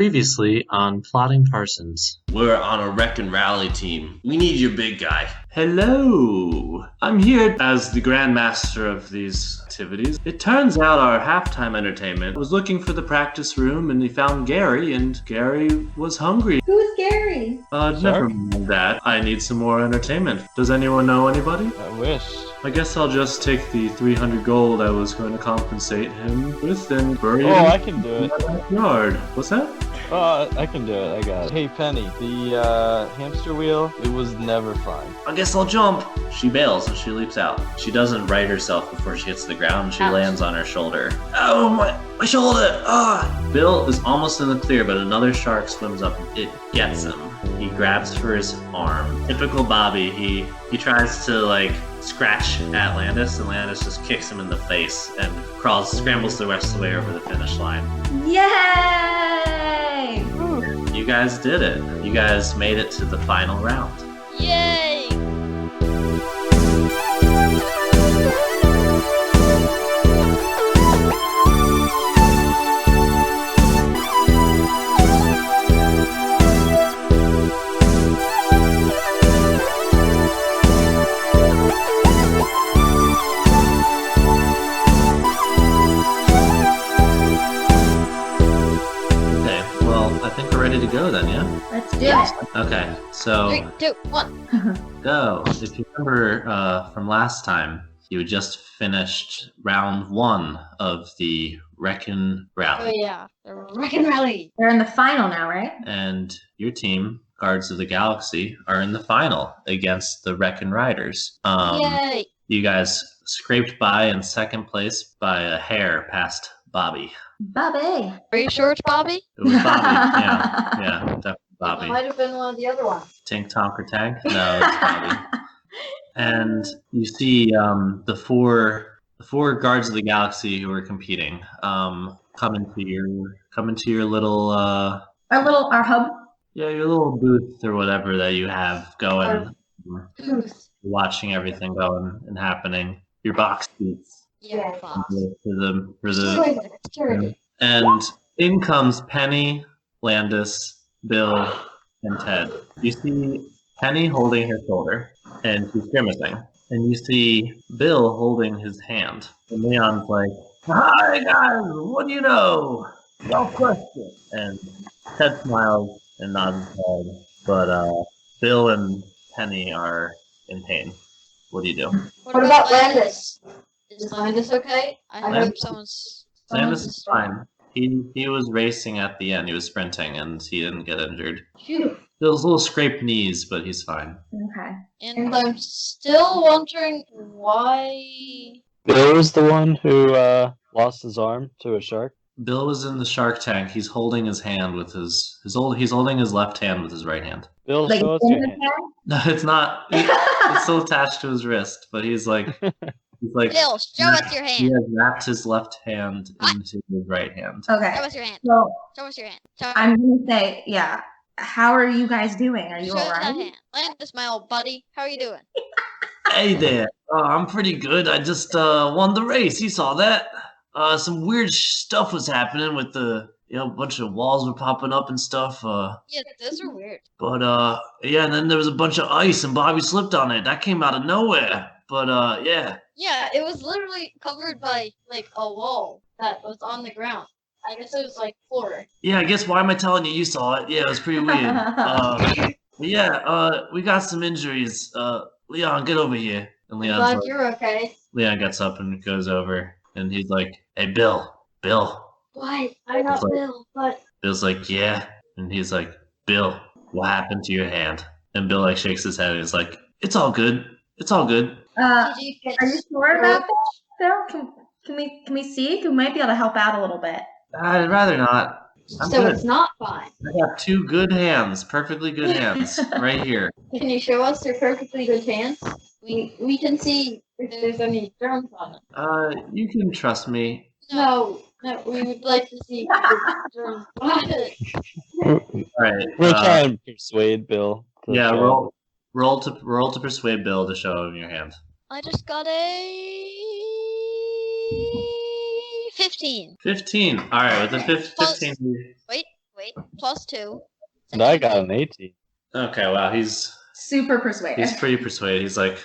Previously on Plotting Parsons. We're on a wreck and rally team. We need your big guy. Hello! I'm here as the Grand Master of these activities. It turns out our halftime entertainment was looking for the practice room and he found Gary, and Gary was hungry. Who's Gary? Never mind that. I need some more entertainment. Does anyone know anybody? I wish. I guess I'll just take the 300 gold I was going to compensate him with and bury it Oh, in I can do it. my backyard. What's that? Oh, I can do it. I got it. Hey, Penny, the hamster wheel, it was never fine. I guess I'll jump. She bails and she leaps out. She doesn't right herself before she hits the ground. She lands on her shoulder. Oh, my shoulder! Ah! Bill is almost in the clear, but another shark swims up. It gets him. He grabs for his arm. Typical Bobby. He tries to scratch at Landis, and Landis just kicks him in the face and scrambles the rest of the way over the finish line. Yay! You guys did it. You guys made it to the final round. Yay! I think we're ready to go then, yeah? Let's do it. Okay, so 3, 2, 1. go. If you remember from last time, you just finished round 1 of the Wreckin' Oh Rally. yeah, the Wreckin' Rally. We're in the final now, right? And your team, Guards of the Galaxy, are in the final against the Wreckin' Riders. Yay! You guys scraped by in second place by a hair past Bobby. Bobby. Are you sure it's Bobby? It was Bobby. Yeah, definitely Bobby. It might have been one of the other ones. Tink Tonk or Tag? No, it's Bobby. And you see the four Guards of the Galaxy who are competing come into your little our hub. your little booth or whatever that you have going, Booth. watching everything going and happening. Your box seats. Yeah, boss. And in comes Penny, Landis, Bill, and Ted. You see Penny holding her shoulder, and she's grimacing. And you see Bill holding his hand. And Leon's like, "Hi guys, what do you know? No question." And Ted smiles and nods his head. But Bill and Penny are in pain. What do you do? What about Landis? Is Landis okay? I hope someone's... Landis is fine. He was racing at the end. He was sprinting, and he didn't get injured. Phew. Those little scraped knees, but he's fine. Okay. And I'm still wondering why... Bill was the one who lost his arm to a shark. Bill was in the shark tank. He's holding his hand with he's holding his left hand with his right hand. Bill, Like show us in your the hand. No, it's not. It's still attached to his wrist, but he's like Bill, show us your he hand. has wrapped his left hand into his right hand. Okay. Show us your hand. So Show us your hand. Show I'm gonna say, yeah. How are you guys doing? Are you show us that alright? hand. Landis, my old buddy. How are you doing? Hey there. I'm pretty good. I just won the race. You saw that. Some weird stuff was happening with a bunch of walls were popping up and stuff. Yeah, those are weird. But yeah, and then there was a bunch of ice and Bobby slipped on it. That came out of nowhere. But yeah. Yeah, it was literally covered by, a wall that was on the ground. I guess it was, floor. Yeah, I guess why am I telling you saw it? Yeah, it was pretty weird. But yeah, we got some injuries. Leon, get over here. And Leon's Glad like, you're okay. Leon gets up and goes over and he's like, "Hey Bill. What? I got like- Bill, but... Bill's like, "Yeah." And he's like, "Bill, what happened to your hand?" And Bill shakes his head and he's like, "It's all good. It's all good." Are Did you get you sure about this, Bill? Can we see? We might be able to help out a little bit. I'd rather not. I'm So good. it's not fine. I got 2 good hands, perfectly good hands, right here. Can you show us your perfectly good hands? We can see if there's any germs on it. You can trust me. No, we would like to see if there's germs on it. All right. We're trying to persuade Bill. Yeah, roll to persuade Bill to show him your hand. I just got a 15. 15. All right, with the 15. Wait. Wait, +2. And I got an 18. Okay, wow, he's Super persuaded. pretty persuaded. He's like,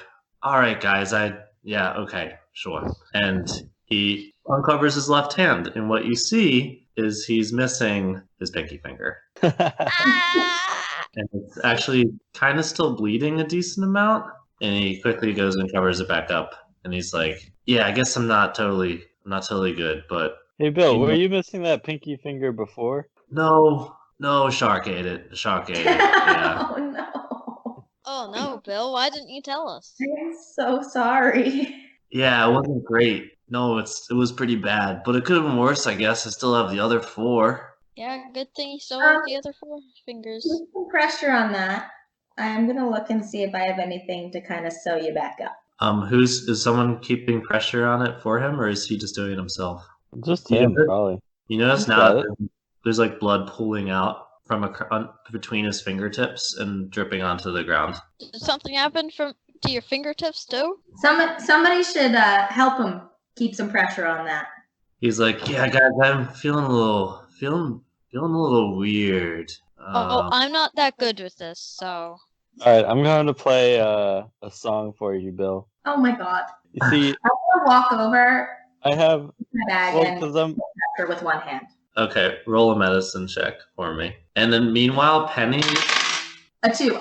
all right, guys, okay, sure. And he uncovers his left hand, and what you see is he's missing his pinky finger. Ah! And it's actually kind of still bleeding a decent amount. And he quickly goes and covers it back up. And he's like, yeah, I guess I'm not totally good, but Hey, Bill, were you missing that pinky finger before? no, Shark ate it. Yeah. Oh no. Oh no, Bill, why didn't you tell us? I'm so sorry. Yeah, it wasn't great. No, it was pretty bad, but it could have been worse, I guess. I still have the other 4. Yeah, good thing you still have the other 4 fingers. Put some pressure on that. I'm gonna look and see if I have anything to kind of sew you back up. Is someone keeping pressure on it for him, or is he just doing it himself? Just Yeah. him, probably. You notice Got now it. that there's like blood pooling out from between his fingertips and dripping onto the ground. Did something happen to your fingertips too? Somebody should help him keep some pressure on that. He's like, yeah, guys, I'm feeling a little weird. I'm not that good with this, so. Alright, I'm going to play a song for you, Bill. Oh my god. You see, I'm gonna walk over I have... my bag Well, and because I'm... pressure with one hand. Okay, roll a medicine check for me. And then meanwhile, Penny, A 2.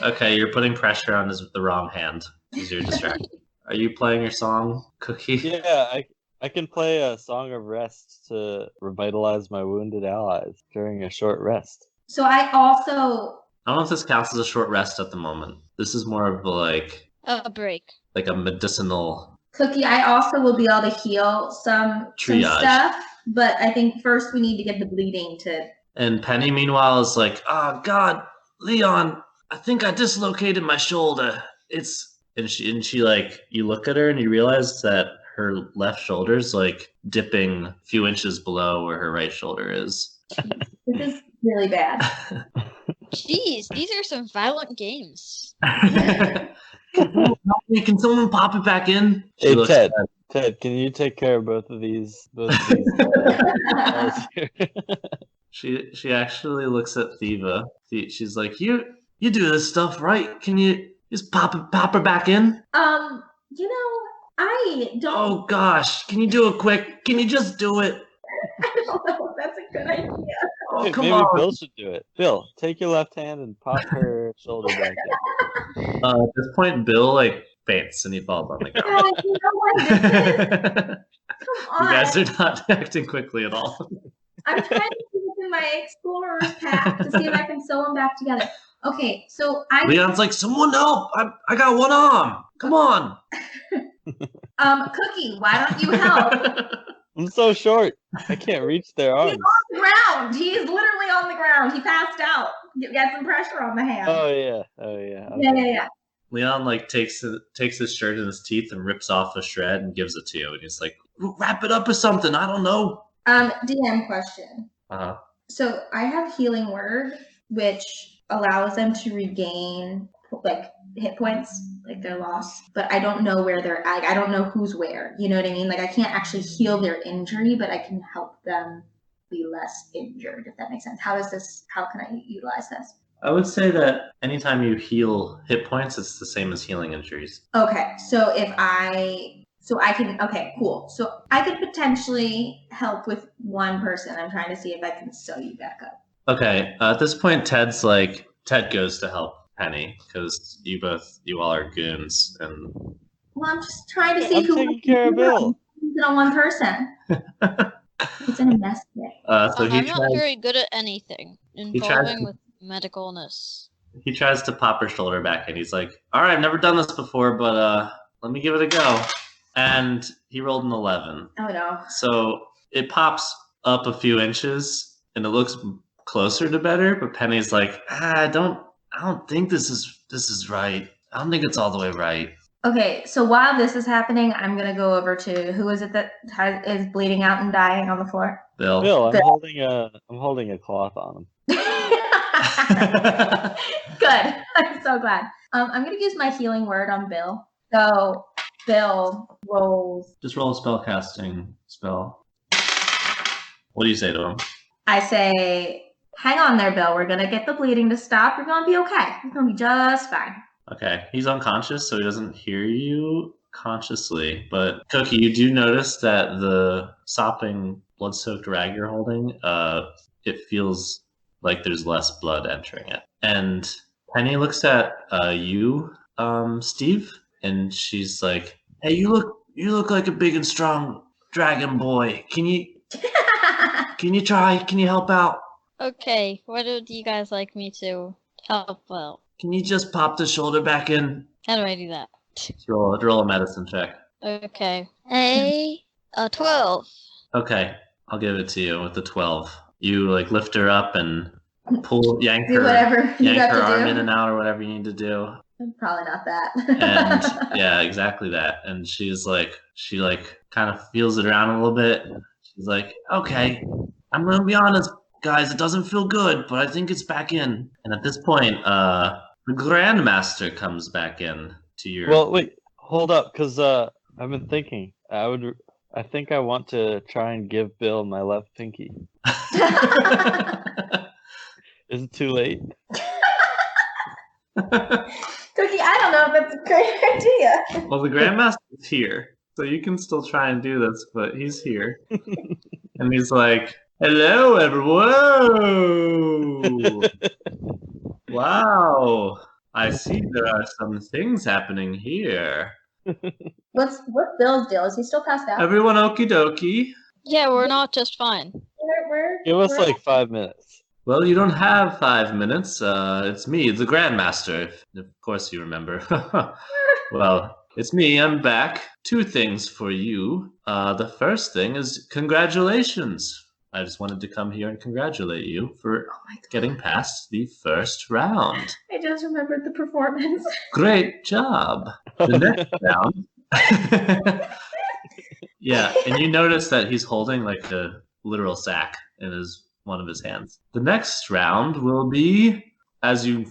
okay, you're putting pressure on the wrong hand because you're distracted. Are you playing your song, Cookie? Yeah, I can play a song of rest to revitalize my wounded allies during a short rest. So I also. I don't know if this counts as a short rest at the moment. This is more of A break. like a medicinal. Cookie, I also will be able to heal some Triage. stuff, but I think first we need to get the bleeding to. And Penny, meanwhile, is like, oh God, Leon, I think I dislocated my shoulder. And she like, you look at her and you realize that her left shoulder's like dipping a few inches below where her right shoulder is. This is really bad. Jeez, these are some violent games. Can someone pop it back in? She Hey, looks Ted. at- Ted, can you take care of both of these balls here? She actually looks at Theeva. She's like, you do this stuff, right? Can you just pop her back in? I don't. Oh gosh, can you do it quick? Can you just do it? I don't know if that's a good idea. Oh, Hey, come maybe on. Bill should do it. Bill, take your left hand and pop her shoulder back in. At this point, Bill like faints and he falls on the ground. God, you know what this is? Come You on. guys are not acting quickly at all. I'm trying to see what's in my explorer's pack to see if I can sew them back together. Okay, so Leon's like, someone help! I got one arm. Come on. Cookie, why don't you help? I'm so short. I can't reach their He's arms. on the ground. He is literally on the ground. He passed out. Get some pressure on the hand. Oh yeah. Yeah. Leon like takes his shirt in his teeth and rips off a shred and gives it to you, and he's like, wrap it up with something. I don't know. DM question. Uh-huh. So I have Healing Word, which allows them to regain like hit points, like they're lost. But I don't know where they're. I don't know who's where. You know what I mean? Like I can't actually heal their injury, but I can help them be less injured. If that makes sense. How can I utilize this? I would say that anytime you heal hit points, it's the same as healing injuries. Okay, so I can. Okay, cool. So I could potentially help with one person. I'm trying to see if I can sew you back up. Okay, at this point, Ted goes to help Penny because you all are goons, and Well, I'm just trying to see I'm who. taking care of Bill. It's on one person. It's in a mess kit. so I'm not very good at anything tries involving to- with medicalness. he tries to pop her shoulder back, and he's like, "All right, I've never done this before, but let me give it a go." And he rolled an 11, Oh no. so it pops up a few inches, and it looks closer to better. But Penny's like, I don't think this is right. I don't think it's all the way right. Okay, so while this is happening, I'm gonna go over to who is it that is bleeding out and dying on the floor? Bill. Bill, I'm Bill. holding a cloth on him. Good. I'm so glad. I'm gonna use my Healing Word on Bill. So Bill rolls. Just roll a spell casting spell. What do you say to him? I say, hang on there, Bill. We're gonna get the bleeding to stop. You're gonna be okay. You're gonna be just fine. Okay, he's unconscious, so he doesn't hear you consciously. But Cookie, you do notice that the sopping, blood-soaked rag you're holding, it feels like there's less blood entering it. And Penny looks at you, Steve, and she's like, "Hey, you look like a big and strong dragon boy. Can you try? Can you help out? Okay, what would you guys like me to help out? Can you just pop the shoulder back in? How do I do that? Roll a medicine check." Okay. 12. Okay, I'll give it to you with the 12. You like lift her up and yank Do whatever you yank have her to arm do. in and out or whatever you need to do. Probably not that. And yeah, exactly that. And she kind of feels it around a little bit. She's like, "Okay, I'm gonna be honest, guys, it doesn't feel good, but I think it's back in." And at this point, the Grandmaster comes back in to your. Well, wait, hold up, because I've been thinking. I think I want to try and give Bill my left pinky. Is it too late? Cookie, I don't know if that's a great idea. Well, the Grandmaster's here, so you can still try and do this, but he's here. And he's like, "Hello, everyone! Wow, I see there are some things happening here. What's Bill's deal? Is he still passed out? Everyone okie dokie? Yeah, we're not just fine. Give us like 5 minutes. Well, you don't have 5 minutes. It's me, the Grandmaster, if of course you remember. Well, it's me, I'm back. 2 things for you. The first thing is congratulations. I just wanted to come here and congratulate you for getting past the first round. I just remembered the performance. Great job. The next round. Yeah, and you notice that he's holding like a literal sack in one of his hands. The next round will be, as you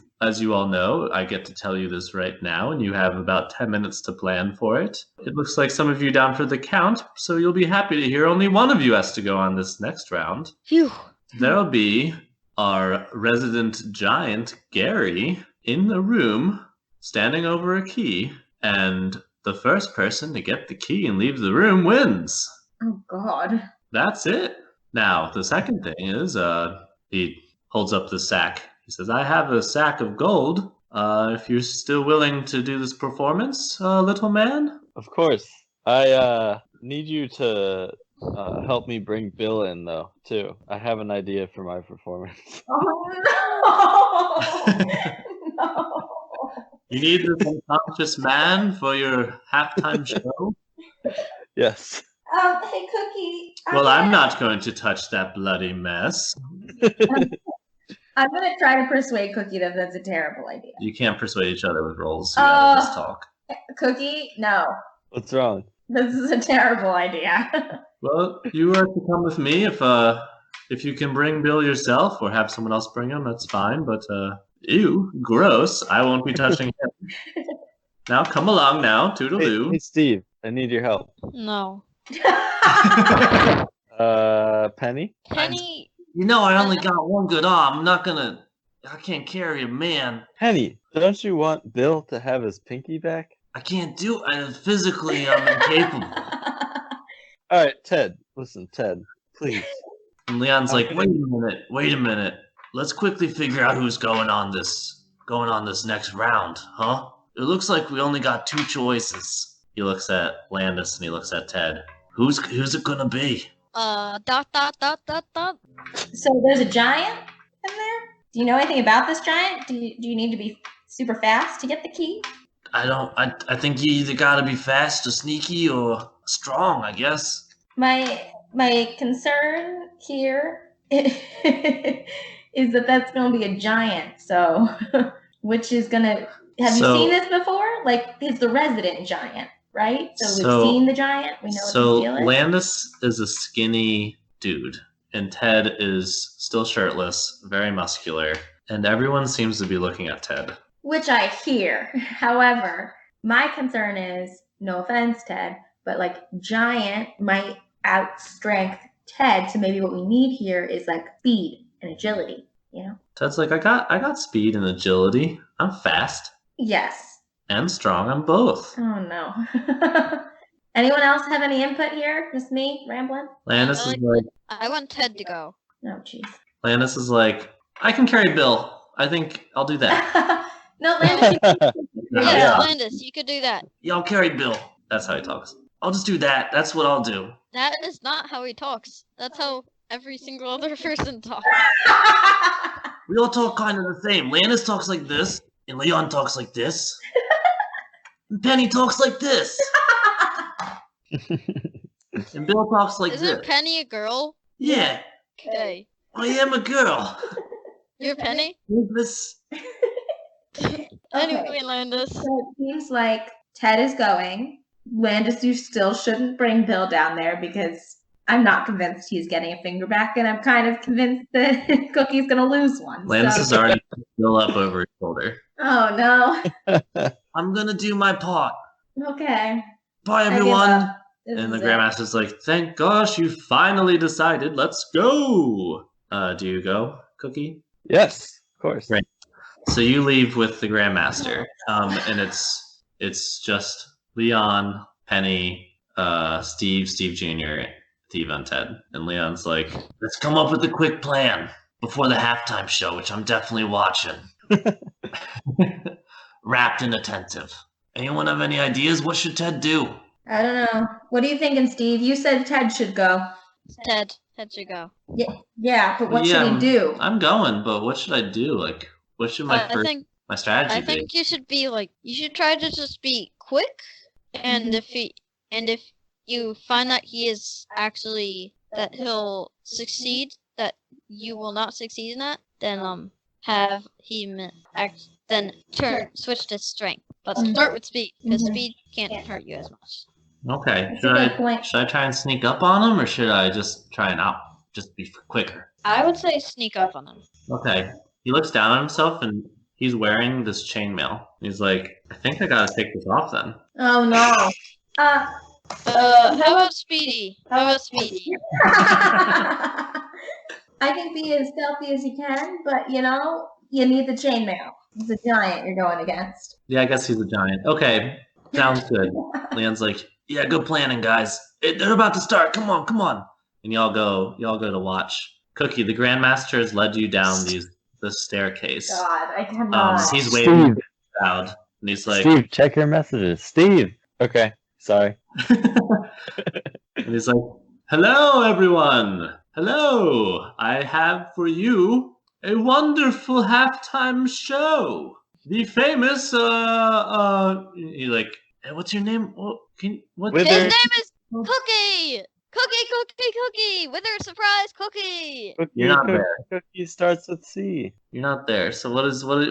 all know, I get to tell you this right now, and you have about 10 minutes to plan for it. It looks like some of you down for the count, so you'll be happy to hear only one of you has to go on this next round. Phew. There'll be our resident giant, Gary, in the room, standing over a key, and the first person to get the key and leave the room wins. Oh, God. That's it. Now, the second thing is, he holds up the sack. He says, "I have a sack of gold. If you're still willing to do this performance, little man." Of course. I need you to help me bring Bill in, though, too. I have an idea for my performance. Oh, no. No. You need this unconscious man for your halftime show? Yes. Hey, Cookie. Well, I'm not going to touch that bloody mess. I'm going to try to persuade Cookie that that's a terrible idea. You can't persuade each other with rolls, so you gotta just talk. Cookie, no. What's wrong? This is a terrible idea. Well, you are to come with me if you can bring Bill yourself or have someone else bring him, that's fine. But ew, gross. I won't be touching him. Now come along now, toodaloo. Hey, Steve, I need your help. No. Penny? Penny. You know I only got one good arm. I can't carry a man. Penny, don't you want Bill to have his pinky back? I can't do it. Physically, I'm incapable. All right, Ted. Listen, Ted, please. And Leon's like, wait a minute. Let's quickly figure out who's going on this next round, huh? It looks like we only got 2 choices. He looks at Landis and he looks at Ted. Who's it gonna be? Dot. So there's a giant in there? Do you know anything about this giant? Do you need to be super fast to get the key? I think you either gotta be fast or sneaky or strong, I guess. My concern here is that that's going to be a giant. So, which is going to... Have you seen this before? Like, he's the resident giant, right? So we've seen the giant. We know what the deal is. Landis is a skinny dude, and Ted is still shirtless, very muscular, and everyone seems to be looking at Ted. Which I hear. However, my concern is, no offense, Ted, but like giant might outstrength Ted. So maybe what we need here is like speed and agility. Ted's like, I got speed and agility. I'm fast Yes. and strong. I'm both. Oh no. Anyone else have any input here? Just me rambling? Landis is like, I want Ted to go. Oh jeez. Landis is like, I can carry Bill. I think I'll do that. No, Landis. Yes, Landis, you could do that. Yeah, I'll carry Bill. That's how he talks. I'll just do that. That's what I'll do. That is not how he talks. That's how every single other person talks. We all talk kind of the same. Landis talks like this, and Leon talks like this, and Penny talks like this, and Bill talks like Isn't this. Penny a girl? Yeah, Okay. I am a girl. You're Penny? This. Anyway, Landis. So it seems like Ted is going. Landis, you still shouldn't bring Bill down there because I'm not convinced he's getting a finger back, and I'm kind of convinced that Cookie's going to lose one. Landis so. has already put Bill up over his shoulder. Oh, no. I'm gonna do my part. Okay. Bye, I give everyone. up. This And the is it. Grandmaster's like, thank gosh you finally decided. Let's go. Do you go, Cookie? Yes, of course. Right. So you leave with the Grandmaster, and it's just Leon, Penny, Steve Jr., Theeva, and Ted. And Leon's like, let's come up with a quick plan before the halftime show, which I'm definitely watching. Rapt and attentive. Anyone have any ideas? What should Ted do? I don't know. What are you thinking, Steve? You said Ted should go. Ted should go. Yeah, but what should he do? I'm going, but what should I do? Like, what should my my strategy I be? think you should be like, you should try to just be quick, and if you find that he is actually, that he'll succeed, that you will not succeed in that, then have him switch to strength, but start with speed, because speed can't hurt you as much. Okay, That's a good point. should I try and sneak up on him, or should I just try and just be quicker? I would say sneak up on him. Okay, he looks down on himself and he's wearing this chainmail. He's like, I think I gotta take this off then. Oh, no. How about Speedy? I can be as stealthy as you can, but, you need the chainmail. He's a giant you're going against. Yeah, I guess he's a giant. Okay, sounds good. Leon's like, yeah, good planning, guys. They're about to start. Come on. And y'all go to watch. Cookie, the Grandmaster has led you down the staircase. God, I cannot. He's waving to the crowd, and he's like, Steve, check your messages. Steve. Okay, sorry. and he's like, hello, everyone. Hello. I have for you a wonderful halftime show. The famous, he's like, hey, what's your name? His Wither. His name is Cookie! Cookie! Wither surprise Cookie! You're not there. Cookie starts with C. You're not there. So what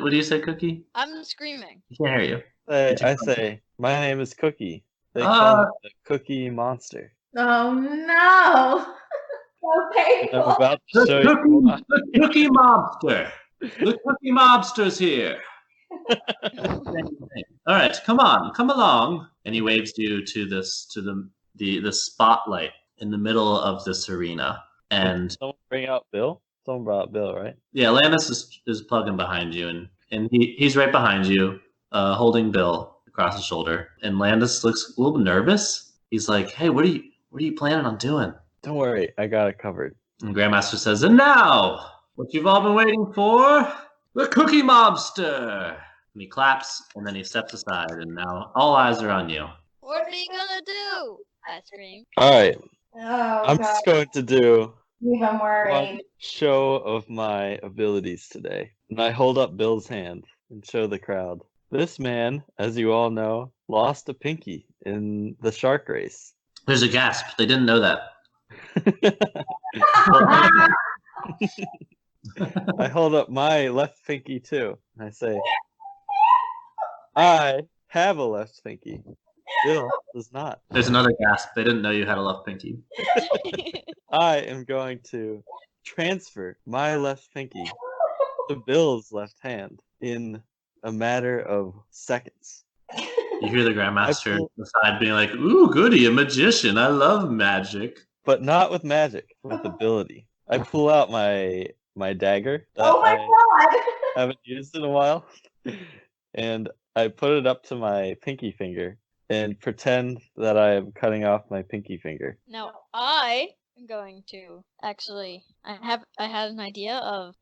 do you say, Cookie? I'm screaming. I can't hear you. I say, my name is Cookie. They call me the Cookie Monster. Oh, no. So I'm painful. about to show you why. The Cookie Mobster. The Cookie Mobster's here. All right, come along. And he waves you to the spotlight in the middle of this arena. And Someone bring out Bill? Someone brought out Bill, right? yeah, Landis is plugging behind you, and he's right behind you, holding Bill across his shoulder. And Landis looks a little nervous. He's like, hey, what are you planning on doing? Don't worry, I got it covered. And Grandmaster says, and now, what you've all been waiting for, the Cookie Mobster. And he claps, and then he steps aside, and now all eyes are on you. What are you gonna do? I scream. Alright, Oh, I'm God. just going to do I'm worried. one show of my abilities today. And I hold up Bill's hand and show the crowd. This man, as you all know, lost a pinky in the shark race. There's a gasp. They didn't know that. I hold up my left pinky too. I say, I have a left pinky. Bill does not. There's another gasp. They didn't know you had a left pinky. I am going to transfer my left pinky to Bill's left hand in a matter of seconds. You hear the Grandmaster on the side being like, ooh, goody, a magician. I love magic. But not with magic, with ability. I pull out my my dagger that Oh my god! haven't used in a while, and I put it up to my pinky finger and pretend that I am cutting off my pinky finger. Now I am going to actually. I had an idea of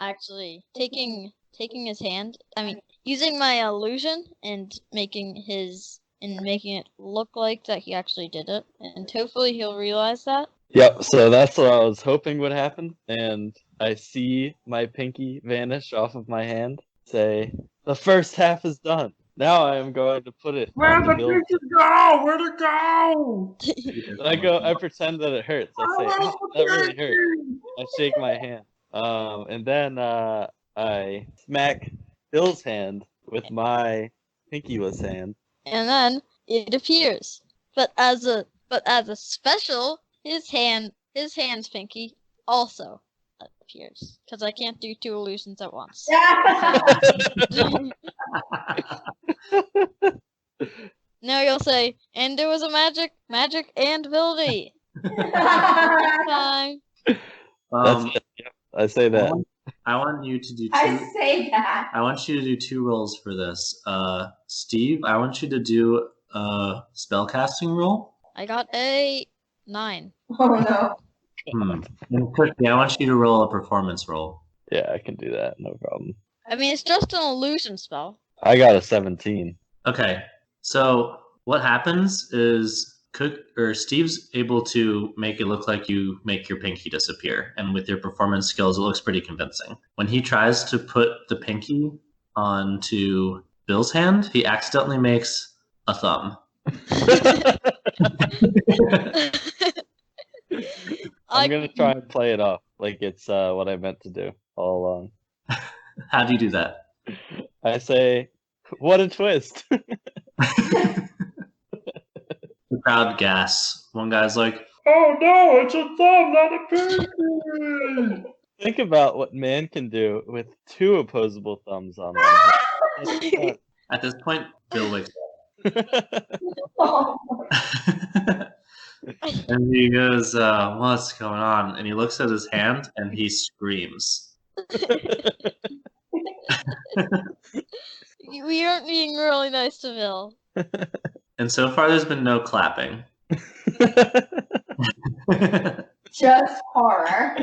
actually taking his hand. I mean, using my illusion and making it look like that he actually did it, and hopefully he'll realize that. Yep, so that's what I was hoping would happen, and I see my pinky vanish off of my hand, say, the first half is done. Now I am going to put it on the building. go? Where'd it go? I pretend that it hurts. I say, "Ow, that really hurt." I shake my hand. And then I smack Bill's hand with my pinkyless hand. And then it appears. But as a special, his hand's pinky also appears. Because I can't do two illusions at once. Now you'll say, and there was a magic and ability. Time. That's it. Yep, I say that. I want you to do two. I say that. I want you to do 2 rolls for this. Steve, I want you to do a spellcasting roll. I got a 9. Oh no. And Cookie, I want you to roll a performance roll. Yeah, I can do that. No problem. I mean, it's just an illusion spell. I got a 17. Okay, so what happens is Steve's able to make it look like you make your pinky disappear, and with your performance skills, it looks pretty convincing. When he tries to put the pinky onto Bill's hand, he accidentally makes a thumb. I'm gonna try and play it off like it's what I meant to do all along. How do you do that? I say, what a twist! The crowd gasps. One guy's like, "Oh no, it's a thumb, not a pinky!" Think about what man can do with 2 opposable thumbs on one hand. At this point, Bill wakes Oh. up. And he goes, what's going on? And he looks at his hand and he screams. We aren't being really nice to Bill. And so far, there's been no clapping. Just horror.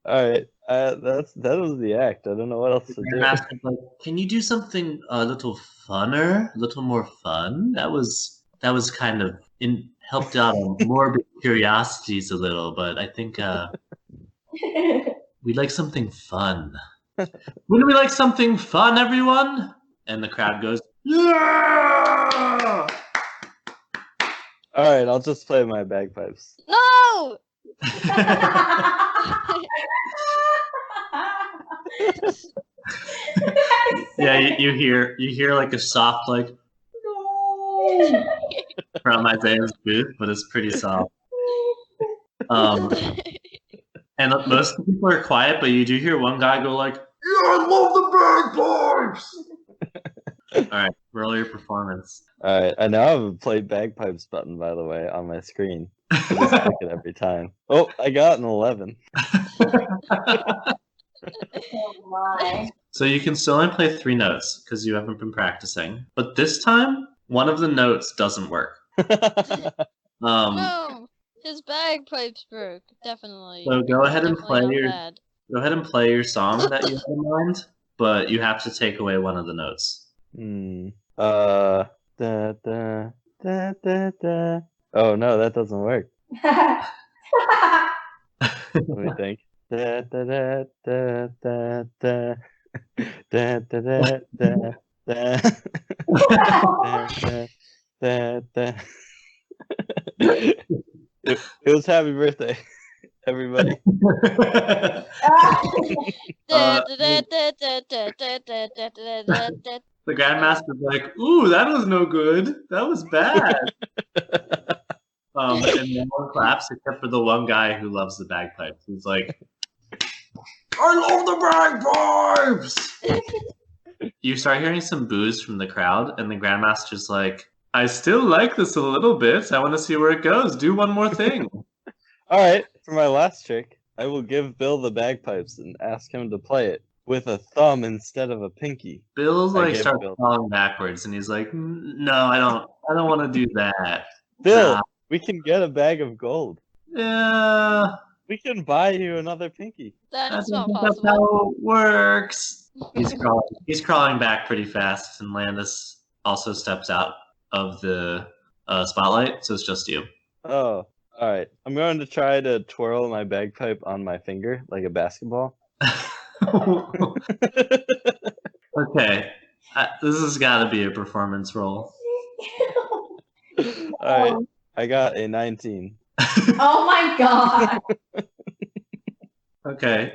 All right, that was the act. I don't know what else to do. Grandmaster's like, can you do something a little funner, a little more fun? That was kind of helped out on morbid curiosities a little, but I think we'd like something fun. Wouldn't we like something fun, everyone? And the crowd goes, yeah! All right, I'll just play my bagpipes. No! Yeah, you hear like a soft like no from Isaiah's booth, but it's pretty soft. And most of the people are quiet, but you do hear one guy go like, "Yeah, I love the bagpipes." All right, roll your performance. All right, I now have a play bagpipes button, by the way, on my screen. I just click it every time. Oh, I got an 11. Oh my. So you can still only play 3 notes because you haven't been practicing. But this time, one of the notes doesn't work. No! His bagpipes broke, definitely. So go ahead and play Definitely your not bad. go ahead and play your song that you have in mind, but you have to take away one of the notes. Da da da da da. Oh no, that doesn't work. Let me think. Da da da da da da da da da da da da da. It was happy birthday, everybody. The Grandmaster's like, "Ooh, that was no good. That was bad." And no one claps except for the one guy who loves the bagpipes. He's like, "I love the bagpipes!" You start hearing some boos from the crowd, and the Grandmaster's like, "I still like this a little bit. I want to see where it goes. Do one more thing." All right, for my last trick, I will give Bill the bagpipes and ask him to play it with a thumb instead of a pinky. Bill's I like give starts Bill. falling backwards, and he's like, "No, I don't want to do that." Bill, Nah. we can get a bag of gold. Yeah, We can buy you another pinky. I That's don't not think that's possible. how it works. He's crawling back pretty fast, and Landis also steps out of the spotlight, so it's just you. Oh, all right. I'm going to try to twirl my bagpipe on my finger like a basketball. Okay, this has got to be a performance roll. All right. I got a 19. Oh my god. Okay,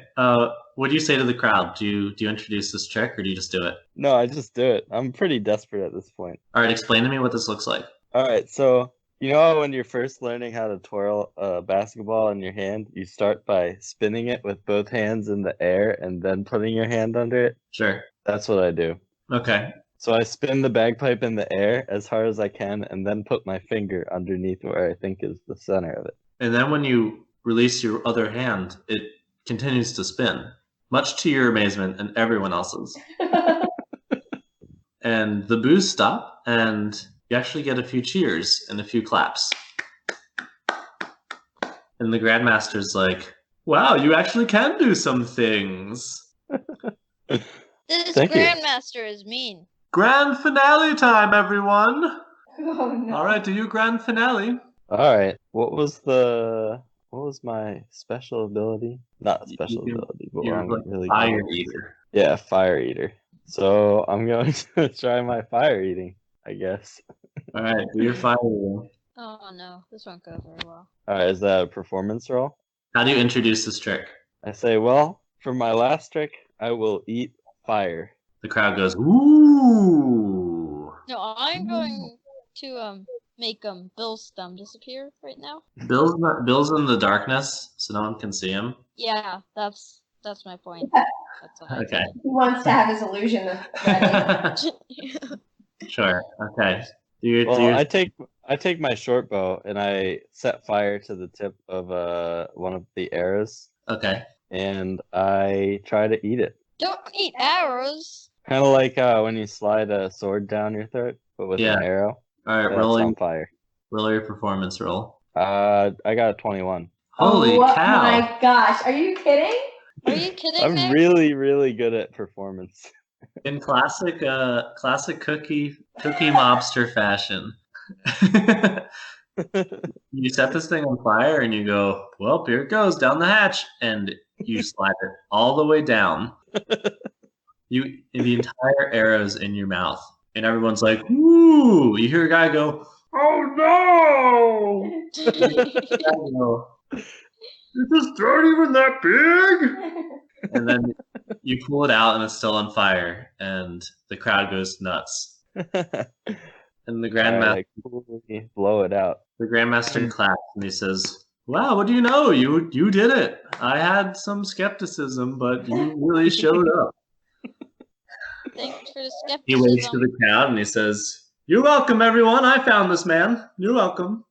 what do you say to the crowd? Do you introduce this trick, or do you just do it? No, I just do it. I'm pretty desperate at this point. All right, explain to me what this looks like. All right, so you know when you're first learning how to twirl a basketball in your hand, you start by spinning it with both hands in the air and then putting your hand under it? Sure. That's what I do. Okay. So I spin the bagpipe in the air as hard as I can and then put my finger underneath where I think is the center of it. And then when you release your other hand, it continues to spin, much to your amazement and everyone else's. And the boos stop, and you actually get a few cheers and a few claps. And the Grandmaster's like, wow, you actually can do some things. This Thank you. Grandmaster is mean. Grand finale time, everyone. Oh no. All right, do you grand finale? All right. What was my special ability? Not special You- ability, but You're I'm like really fire good. eater. Yeah, fire eater. So I'm going to try my fire eating, I guess. All right, do your fire eating. Oh no, this won't go very well. All right, is that a performance roll? How do you introduce this trick? I say, well, for my last trick, I will eat fire. The crowd goes, ooh. No, I'm going to make Bill's thumb disappear right now. Bill's in the darkness, so no one can see him. Yeah, that's my point. That's all I Okay. He wants to have his illusion of wedding. did. Sure. Okay. Do your, Well, I take my short bow and I set fire to the tip of one of the arrows, okay. and I try to eat it. Don't eat arrows. Kind of like when you slide a sword down your throat, but with Yeah. an arrow. All right. That's on fire. Roll your performance roll. I got a 21. Holy oh cow! my gosh. Are you kidding? Are you kidding I'm me? really, really good at performance. In classic cookie mobster fashion, you set this thing on fire and you go, well, here it goes down the hatch, and you slide it all the way down. The entire arrow's in your mouth, and everyone's like, "Ooh!" You hear a guy go, "Oh no!" Go, is this throat even that big? And then you pull it out, and it's still on fire, and the crowd goes nuts. And the Grandmaster, Coolly blow it out. the Grandmaster claps, and he says, "Wow, what do you know? You did it. I had some skepticism, but you really showed up." Thanks for the He waves to skepticism. the crowd and he says, "You're welcome, everyone. I found this man. You're welcome."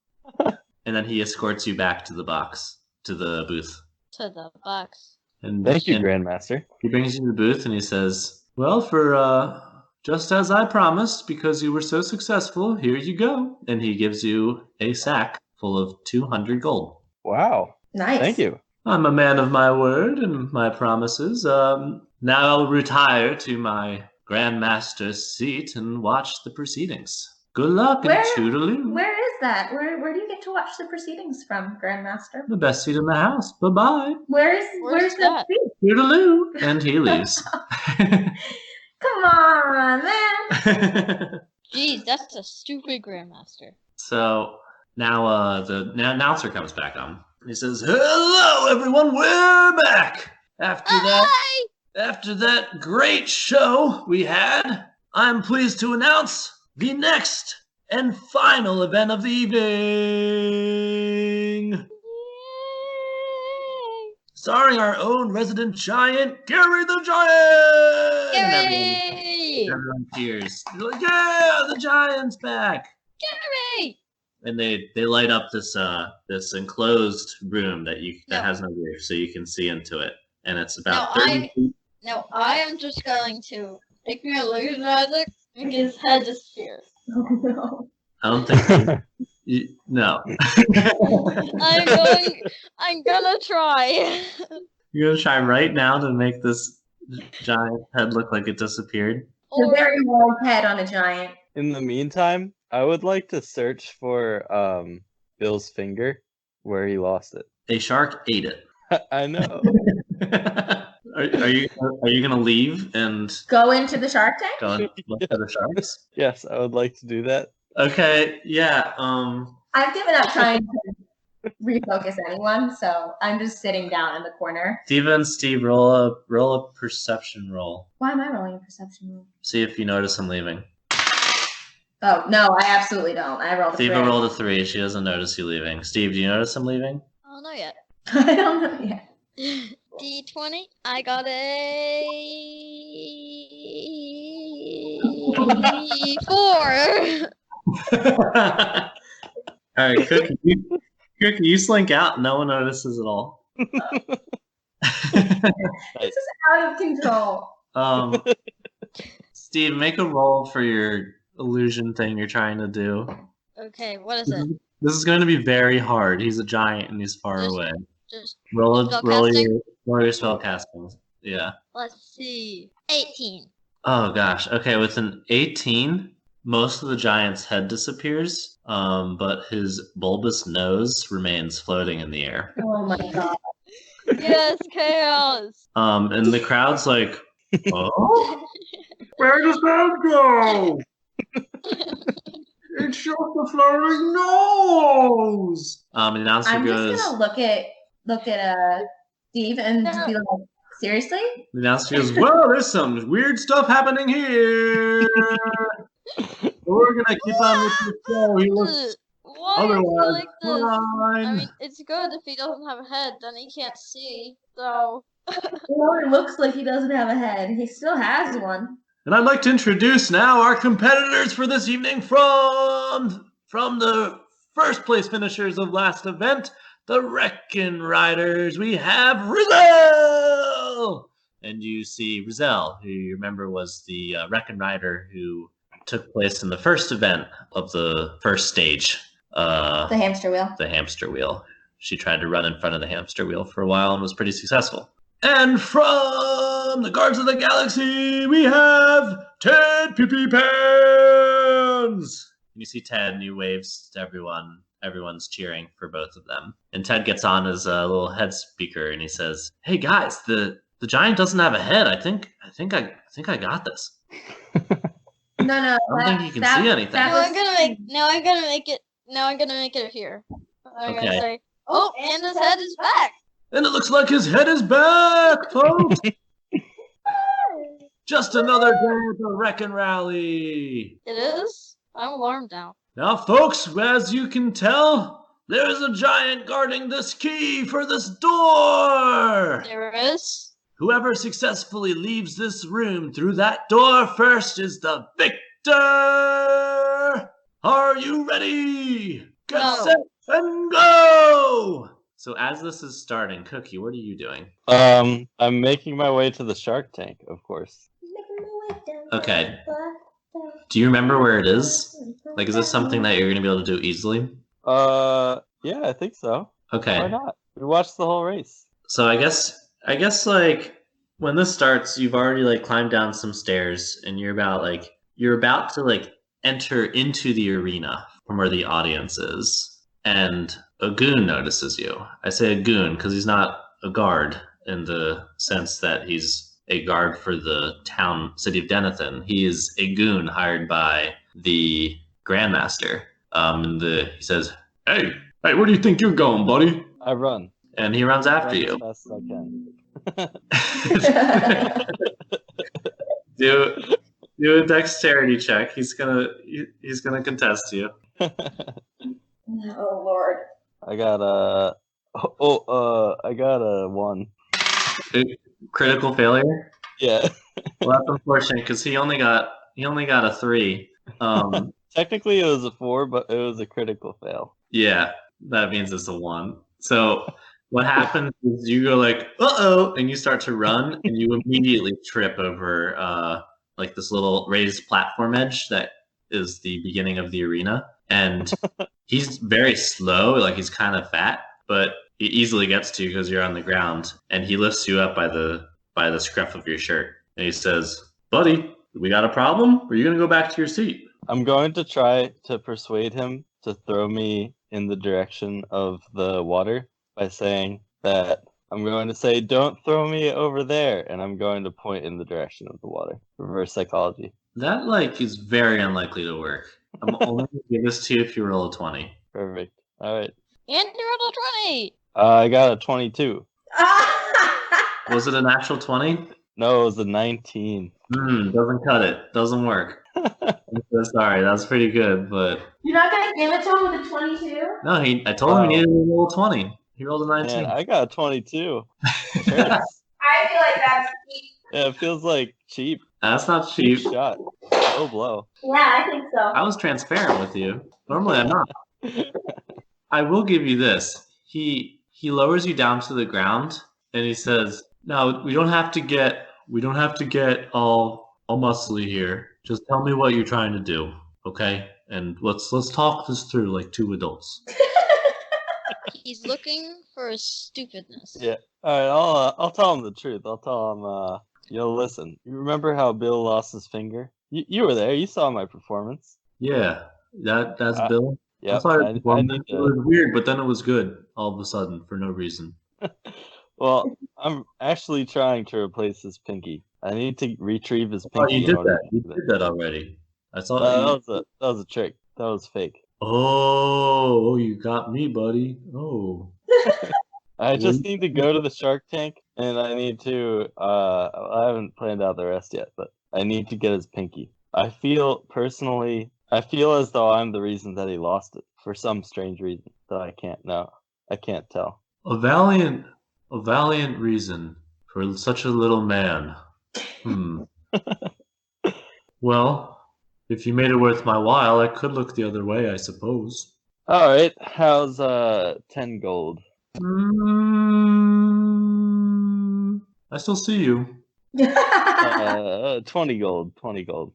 And then he escorts you back to the box, to the booth. To the box. And Thank you, and Grandmaster. he brings you to the booth and he says, "Well, for just as I promised, because you were so successful, here you go." And he gives you a sack full of 200 gold. Wow. Nice. Thank you. I'm a man of my word and my promises. Now I'll retire to my Grandmaster's seat and watch the proceedings. Good luck and toodaloo. Where is that? Where do you get to watch the proceedings from, Grandmaster? The best seat in the house. Bye-bye. Where's Where's the that? seat? Toodaloo. And he leaves. Come on, man. Jeez, that's a stupid Grandmaster. So now the announcer comes back on. He says, "Hello, everyone. We're back. Hi! After that great show we had, I'm pleased to announce the next and final event of the evening. Yay! Starring our own resident giant, Gary the Giant! And Gary! everyone cheers. They're like, yeah, the Giant's back. Gary! and they light up this this enclosed room that No. has no roof, so you can see into it, and it's No, about 30 feet. No, I am just going to make me illusion magic and get his head disappear. Oh no. I don't think no. I'm gonna try. You're gonna try right now to make this giant head look like it disappeared. It's a very large head on a giant. In the meantime, I would like to search for Bill's finger where he lost it. A shark ate it. I know. Are you gonna leave and Go into the Shark Tank? go and look for the sharks? Yes, I would like to do that. Okay, yeah. I've given up trying to refocus anyone, so I'm just sitting down in the corner. Theeva and Steve, roll a perception roll. Why am I rolling a perception roll? See if you notice him leaving. Oh no, I absolutely don't. I rolled a Theeva 3. rolled a 3. She doesn't notice you leaving. Steve, do you notice him leaving? I don't know yet. I don't know yet. D20. I got a 4. All right, Cookie, you slink out. No one notices at all. This is out of control. Steve, make a roll for your illusion thing you're trying to do. Okay, what is it? This is going to be very hard. He's a giant and he's far Just- away. Just Roll spellcasting? your spell casting. Yeah. let's see. 18. Oh gosh. Okay, with an 18, most of the giant's head disappears, but his bulbous nose remains floating in the air. Oh my god. Yes, chaos. And the crowd's like, oh, where does that go? It's just a floating nose. Announcer I'm goes. just gonna look at Steve and just be like, seriously? The announcer goes, well, there's some weird stuff happening here. We're gonna keep on with the show. He looks Why is he otherwise like this? I fine. mean, it's good if he doesn't have a head, then he can't see. So, It looks like he doesn't have a head. He still has one. And I'd like to introduce now our competitors for this evening from the first place finishers of last event, the Wreckin' Riders. We have Rizal! And you see Rizal, who you remember was the Wreckin' Rider who took place in the first event of the first stage. The hamster wheel. The hamster wheel. She tried to run in front of the hamster wheel for a while and was pretty successful. And from the Guards of the Galaxy, we have Ted Pee Pans! You see Ted and he waves to everyone. Everyone's cheering for both of them. And Ted gets on his little head speaker and he says, "Hey guys, the giant doesn't have a head. I think I got this." No, I don't think you can see anything. that now was- I'm gonna make it here. I'm Okay. gonna say, oh, and his head is back. And it looks like his head is back, folks! Just another day at the Wreckin' Rally! It is? I'm alarmed now. Now, folks, as you can tell, there is a giant guarding this key for this door! There is. Whoever successfully leaves this room through that door first is the victor! Are you ready? Get No. set and go! So as this is starting, Cookie, what are you doing? I'm making my way to the Shark Tank, of course. Okay. Do you remember where it is? Like, is this something that you're going to be able to do easily? Yeah, I think so. Okay. Why not? We watched the whole race. So I guess like when this starts, you've already like climbed down some stairs and you're about to like enter into the arena from where the audience is. And a goon notices you. I say a goon because he's not a guard in the sense that he's a guard for the city of Denethen. He is a goon hired by the Grandmaster. He says, hey, where do you think you're going, buddy? I run. And he runs after Run you. as fast as I can. do a dexterity check. He's gonna contest you. Oh Lord. I got a 1. Critical failure. Yeah. Well, that's unfortunate because he only got a 3. Technically, it was a 4, but it was a critical fail. Yeah, that means it's a 1. So what happens is you go like, uh-oh, and you start to run, and you immediately trip over like this little raised platform edge that is the beginning of the arena. And he's very slow, like he's kind of fat, but he easily gets to you because you're on the ground. And he lifts you up by the scruff of your shirt. And he says, buddy, we got a problem? Or are you going to go back to your seat? I'm going to try to persuade him to throw me in the direction of the water by saying that I'm going to say, don't throw me over there. And I'm going to point in the direction of the water. Reverse psychology. That, like, is very unlikely to work. I'm only going to give this to you if you roll a 20. Perfect. All right. And you rolled a 20. I got a 22. Was it a natural 20? No, it was a 19. Doesn't cut it. Doesn't work. I'm so sorry. That was pretty good, but... You're not going to give it to him with a 22? No, I told him he needed to roll a 20. He rolled a 19. Man, I got a 22. I feel like that's cheap. Yeah, it feels like cheap. That's not cheap. Shot. Low blow. Yeah, I think so. I was transparent with you. Normally I'm not. I will give you this. He lowers you down to the ground and he says, "Now we don't have to get all muscly here. Just tell me what you're trying to do, okay? And let's talk this through like two adults." He's looking for his stupidness. Yeah. All right, I'll tell him the truth. I'll tell him, listen. You remember how Bill lost his finger? You were there. You saw my performance. Yeah, that's Bill. Yeah. I thought it was weird, but then it was good all of a sudden for no reason. Well, I'm actually trying to replace his pinky. I need to retrieve his pinky. Oh, you did that. You did that already. I saw that was a trick. That was fake. Oh, you got me, buddy. Oh. I just need to go to the Shark Tank, and I need to. I haven't planned out the rest yet, but I need to get his pinky. I feel as though I'm the reason that he lost it for some strange reason that I can't know. I can't tell. A valiant reason for such a little man. Well, if you made it worth my while, I could look the other way, I suppose. All right, how's 10 gold? I still see you. 20 gold. 20 gold.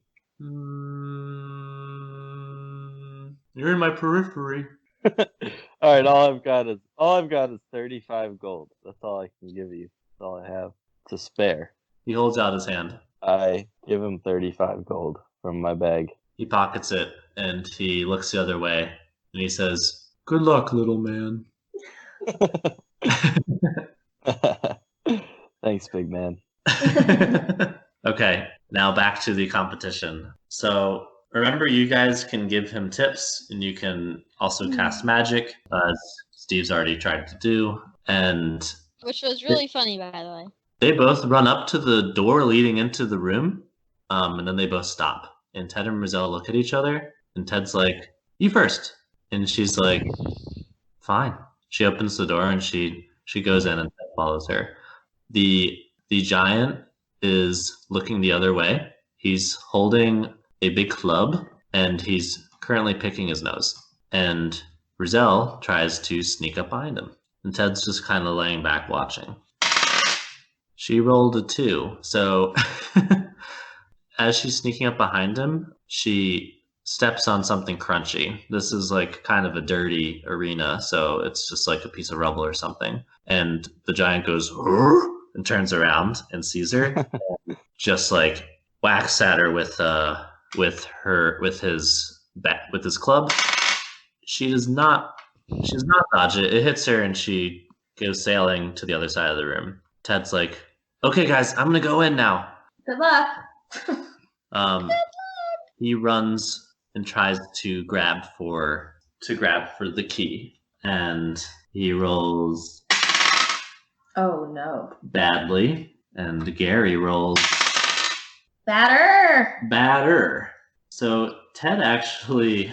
You're in my periphery. All right, all I've got is 35 gold. That's all I can give you. That's all I have to spare. He holds out his hand. I give him 35 gold from my bag. He pockets it and he looks the other way and he says, "Good luck, little man." Thanks, big man. Okay, now back to the competition. So remember, you guys can give him tips and you can also cast magic, as Steve's already tried to do. And Which was really funny, by the way. they both run up to the door leading into the room, and then they both stop. And Ted and Roselle look at each other, and Ted's like, "You first." And she's like, "Fine." She opens the door and she goes in and Ted follows her. The giant is looking the other way. He's holding a big club and he's currently picking his nose. And Roselle tries to sneak up behind him. And Ted's just kind of laying back watching. She rolled a 2. So as she's sneaking up behind him, she steps on something crunchy. This is like kind of a dirty arena, so it's just like a piece of rubble or something. And the giant goes and turns around and sees her, and just like whacks at her with his club. She does not dodge it. It hits her and she goes sailing to the other side of the room. Ted's like, "Okay, guys, I'm gonna go in now." Good luck. He runs and tries to grab for the key, and he rolls Oh no. badly, and Gary rolls Batter. So Ted actually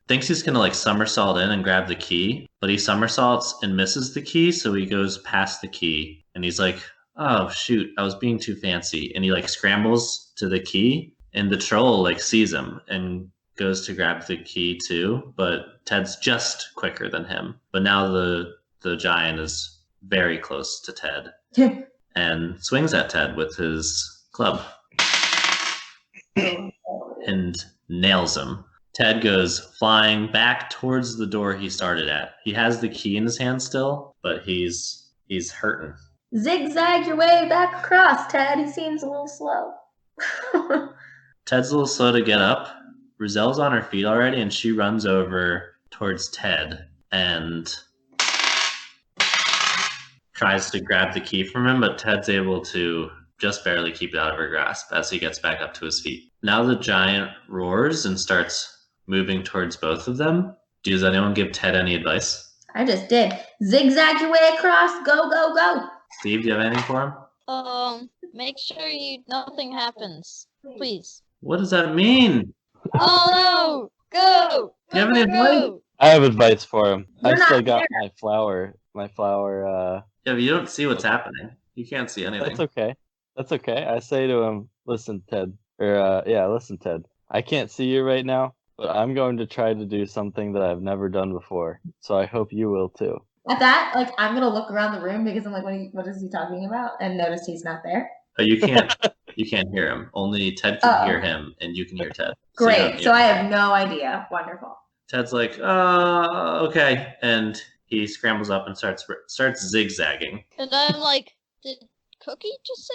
thinks he's gonna somersault in and grab the key, but he somersaults and misses the key, so he goes past the key, and he's like, "Oh shoot, I was being too fancy," and he scrambles to the key. And the troll sees him and goes to grab the key too, but Ted's just quicker than him. But now the giant is very close to Ted and swings at Ted with his club and nails him. Ted goes flying back towards the door he started at. He has the key in his hand still, but he's hurting. Zigzag your way back across, Ted. He seems a little slow. Ted's a little slow to get up. Roselle's on her feet already, and she runs over towards Ted and tries to grab the key from him, but Ted's able to just barely keep it out of her grasp as he gets back up to his feet. Now the giant roars and starts moving towards both of them. Does anyone give Ted any advice? I just did. Zigzag your way across. Go, go, go. Steve, do you have anything for him? Make sure nothing happens, please. What does that mean? Oh no! Go! Do you have any advice? I have advice for him. You're I still not got there. my flower. Yeah, but you don't see what's happening. You can't see anything. That's okay. That's okay. I say to him, listen, Ted. Listen, Ted. I can't see you right now, but I'm going to try to do something that I've never done before. So I hope you will too. At that, like, I'm gonna look around the room because I'm like, what is he talking about? And notice he's not there. But you can't hear him. Only Ted can hear him, and you can hear Ted. Great. So I have no idea. Wonderful. Ted's like, okay, and he scrambles up and starts zigzagging. And I'm like, did Cookie just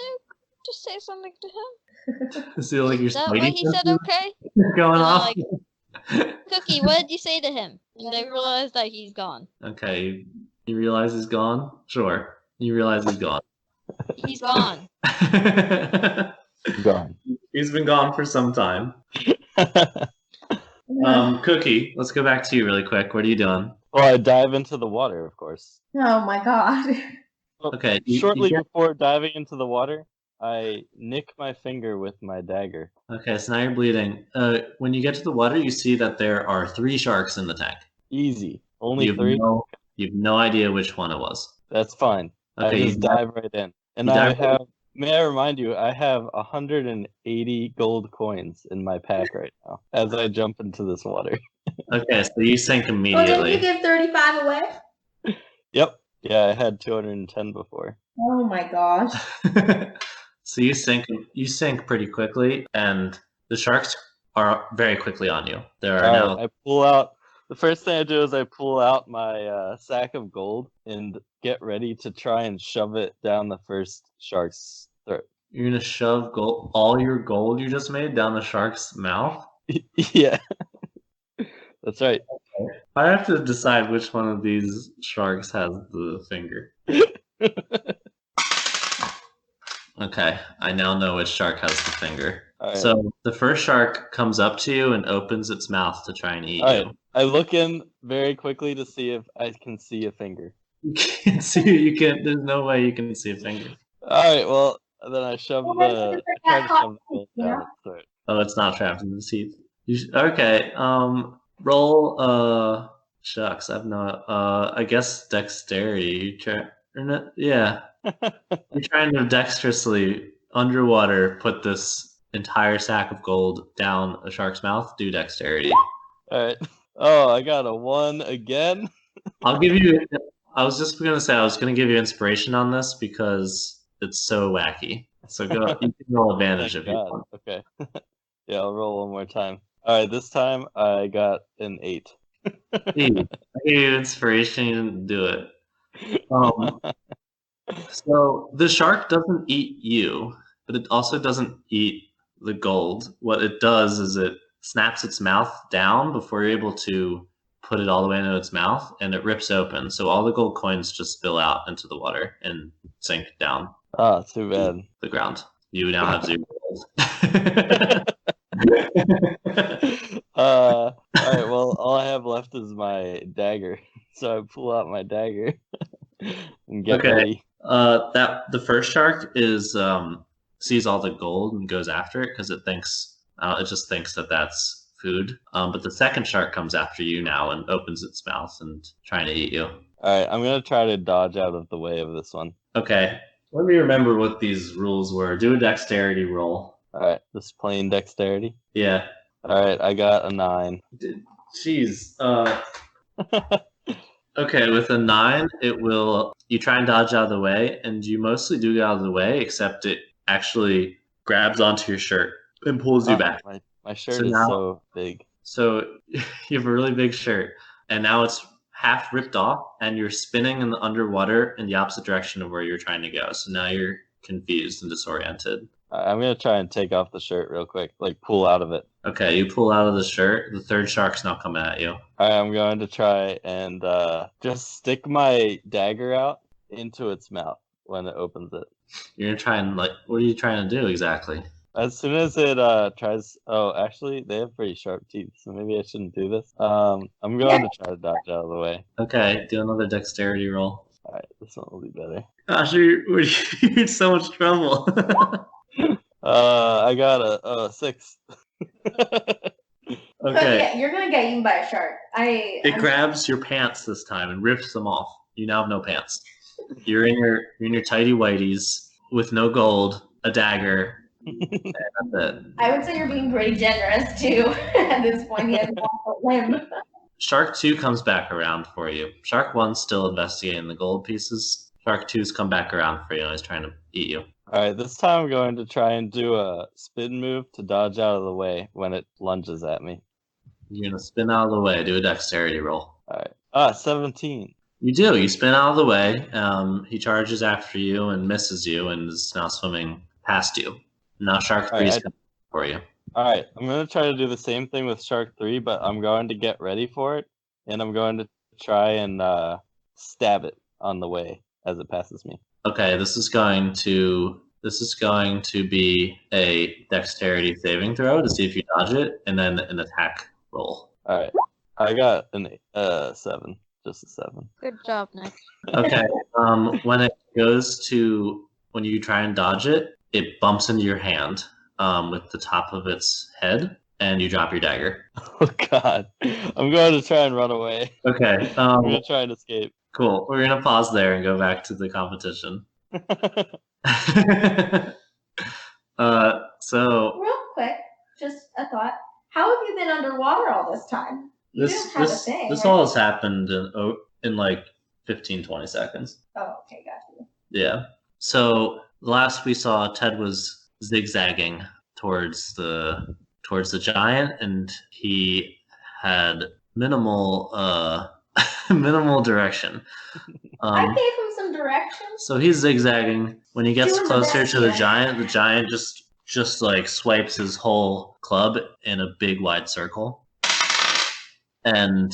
say something to him? So like you're Is that why he said okay? going And off. I'm like, Cookie, what did you say to him? And I realized that he's gone. Okay, you realize he's gone? Sure, you realize he's gone. He's gone. Gone. He's been gone for some time. Cookie, let's go back to you really quick. What are you doing? Well, I dive into the water, of course. Oh my god. Okay. Shortly before diving into the water, I nick my finger with my dagger. Okay, so now you're bleeding. When you get to the water, you see that there are 3 sharks in the tank. Easy. Only You have 3? you have no idea which one it was. That's fine. Okay, I just dive right in. And may I remind you, I have 180 gold coins in my pack right now as I jump into this water. Okay, so you sink Well, immediately. didn't you give 35 away? Yep. Yeah, I had 210 before. Oh my gosh. So you sink pretty quickly, and the sharks are very quickly on you. There are now. I pull out. The first thing I do is I pull out my sack of gold and get ready to try and shove it down the first shark's throat. You're gonna shove all your gold you just made down the shark's mouth. Yeah, that's right. I have to decide which one of these sharks has the finger. Okay, I now know which shark has the finger. Right. So the first shark comes up to you and opens its mouth to try and eat you. Right. I look in very quickly to see if I can see a finger. You can't see. You can't. There's no way you can see a finger. All right. Well, then I shove Well, I try to shove the gold yeah. down its throat. Oh, it's not trapped in the teeth. Okay. Roll. Shucks. I've not. I guess dexterity. Yeah. You're trying to dexterously underwater put this entire sack of gold down a shark's mouth. Do dexterity. All right. Oh, I got a 1 again. I'll give you. I was just gonna say I was gonna give you inspiration on this because it's so wacky. So go. You can roll advantage if you God. want. Okay. Yeah, I'll roll one more time. All right. This time I got an 8. Hey, I gave you inspiration. You didn't do it. So the shark doesn't eat you, but it also doesn't eat the gold. What it does is it snaps its mouth down before you're able to put it all the way into its mouth, and it rips open. So all the gold coins just spill out into the water and sink down Ah, too bad. the ground. You now have 0 gold. All right. Well, all I have left is my dagger, so I pull out my dagger and get Okay. ready. That the first shark is sees all the gold and goes after it because it just thinks that that's food. But the second shark comes after you now and opens its mouth and trying to eat you. All right. I'm gonna try to dodge out of the way of this one. Okay, let me remember what these rules were. Do a dexterity roll. All right. This plain dexterity. Yeah. All right, I got a 9. Jeez. Okay, with a 9, you try and dodge out of the way, and you mostly do get out of the way, except it actually grabs onto your shirt and pulls you back. My shirt So is now- so big. So you have a really big shirt, and now it's half ripped off, and you're spinning in the underwater in the opposite direction of where you're trying to go. So now you're confused and disoriented. I'm gonna try and take off the shirt real quick, like pull out of it. Okay, you pull out of the shirt. The third shark's now coming at you. All right, I'm going to try and just stick my dagger out into its mouth when it opens it. You're gonna try and what are you trying to do exactly? As soon as it tries, actually they have pretty sharp teeth, so maybe I shouldn't do this. I'm going to try to dodge out of the way. Okay, do another dexterity roll. All right, this one will be better. Gosh, you're in so much trouble. I got a 6. Okay. Yeah, you're gonna get eaten by a shark. It grabs your pants this time and rips them off. You now have no pants. You're in your tighty whities with no gold, a dagger, and that's it. I would say you're being pretty generous too. At this point, he has one limb. Shark 2 comes back around for you. Shark 1's still investigating the gold pieces. Shark 2's come back around for you and he's trying to eat you. All right, this time I'm going to try and do a spin move to dodge out of the way when it lunges at me. You're going to spin out of the way. Do a dexterity roll. All right. 17. You do. You spin out of the way. He charges after you and misses you and is now swimming past you. Now Shark 3 is coming for you. All right, I'm going to try to do the same thing with Shark 3, but I'm going to get ready for it, and I'm going to try and stab it on the way as it passes me. Okay, this is going to be a dexterity saving throw to see if you dodge it, and then an attack roll. All right, I got an 7, just a 7. Good job, Nick. Okay, when you try and dodge it, it bumps into your hand with the top of its head, and you drop your dagger. Oh God, I'm going to try and run away. Okay, I'm going to try and escape. Cool. We're gonna pause there and go back to the competition. So Real quick, just a thought. How have you been underwater all this time? You don't have a thing. this right? all has happened in like 15-20 seconds. Oh, okay, got you. Yeah. So last we saw, Ted was zigzagging towards the giant, and he had minimal direction. I gave him some directions. So he's zigzagging. When he gets Doing the closer best to the he giant just like swipes his whole club in a big wide circle. And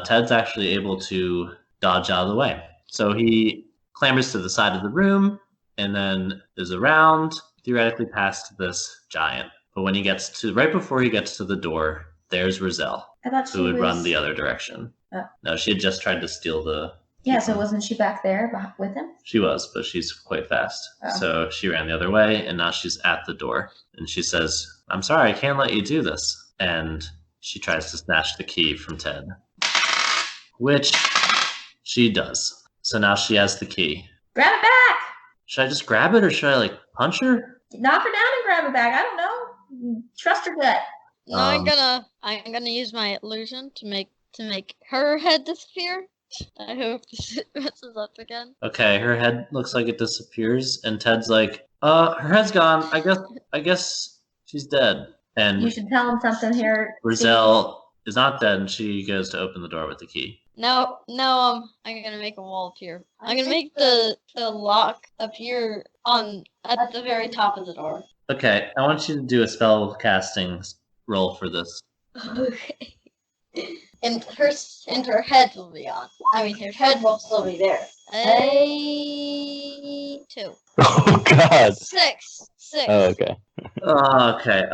Ted's actually able to dodge out of the way. So he clambers to the side of the room and then is around, theoretically past this giant. But when he gets to, right before he gets to the door, there's Roselle, I thought she who would was... run the other direction. Oh. No, she had just tried to steal the... Yeah, so wasn't she back there with him? She was, but she's quite fast. Oh. So she ran the other way, and now she's at the door. And she says, "I'm sorry, I can't let you do this." And she tries to snatch the key from Ted, which she does. So now she has the key. Grab it back! Should I just grab it, or should I punch her? Knock her down and grab it back. I don't know. Trust her gut. No, I'm gonna use my illusion to make her head disappear. I hope this messes up again. Okay, her head looks like it disappears, and Ted's like, her head's gone. I guess she's dead." And You should tell him something here. Roselle is not dead, and she goes to open the door with the key. No, I'm gonna make a wall appear. I'm gonna make the lock appear at the very top of the door. Okay, I want you to do a spell casting roll for this. Okay. And her head will be on. I mean, her head will still be there. 2. Oh God. 6. Oh, okay. Okay.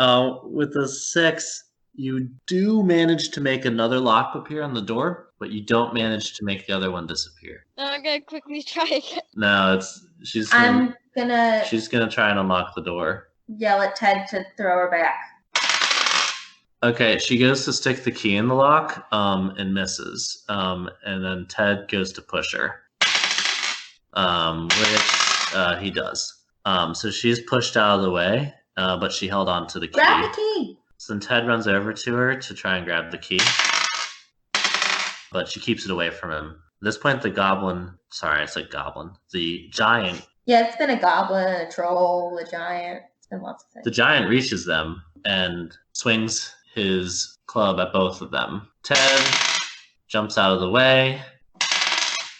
With the 6, you do manage to make another lock appear on the door, but you don't manage to make the other one disappear. Now I'm gonna quickly try again. No, she's I'm gonna gonna try and unlock the door. yell at Ted to throw her back. Okay, she goes to stick the key in the lock, and misses. And then Ted goes to push her, which he does. So she's pushed out of the way, but she held on to the key. Grab the key! So then Ted runs over to her to try and grab the key, but she keeps it away from him. At this point, the giant. Yeah, it's been a goblin, a troll, a giant. It's been lots of things. The giant reaches them and swings his club at both of them. Ted jumps out of the way,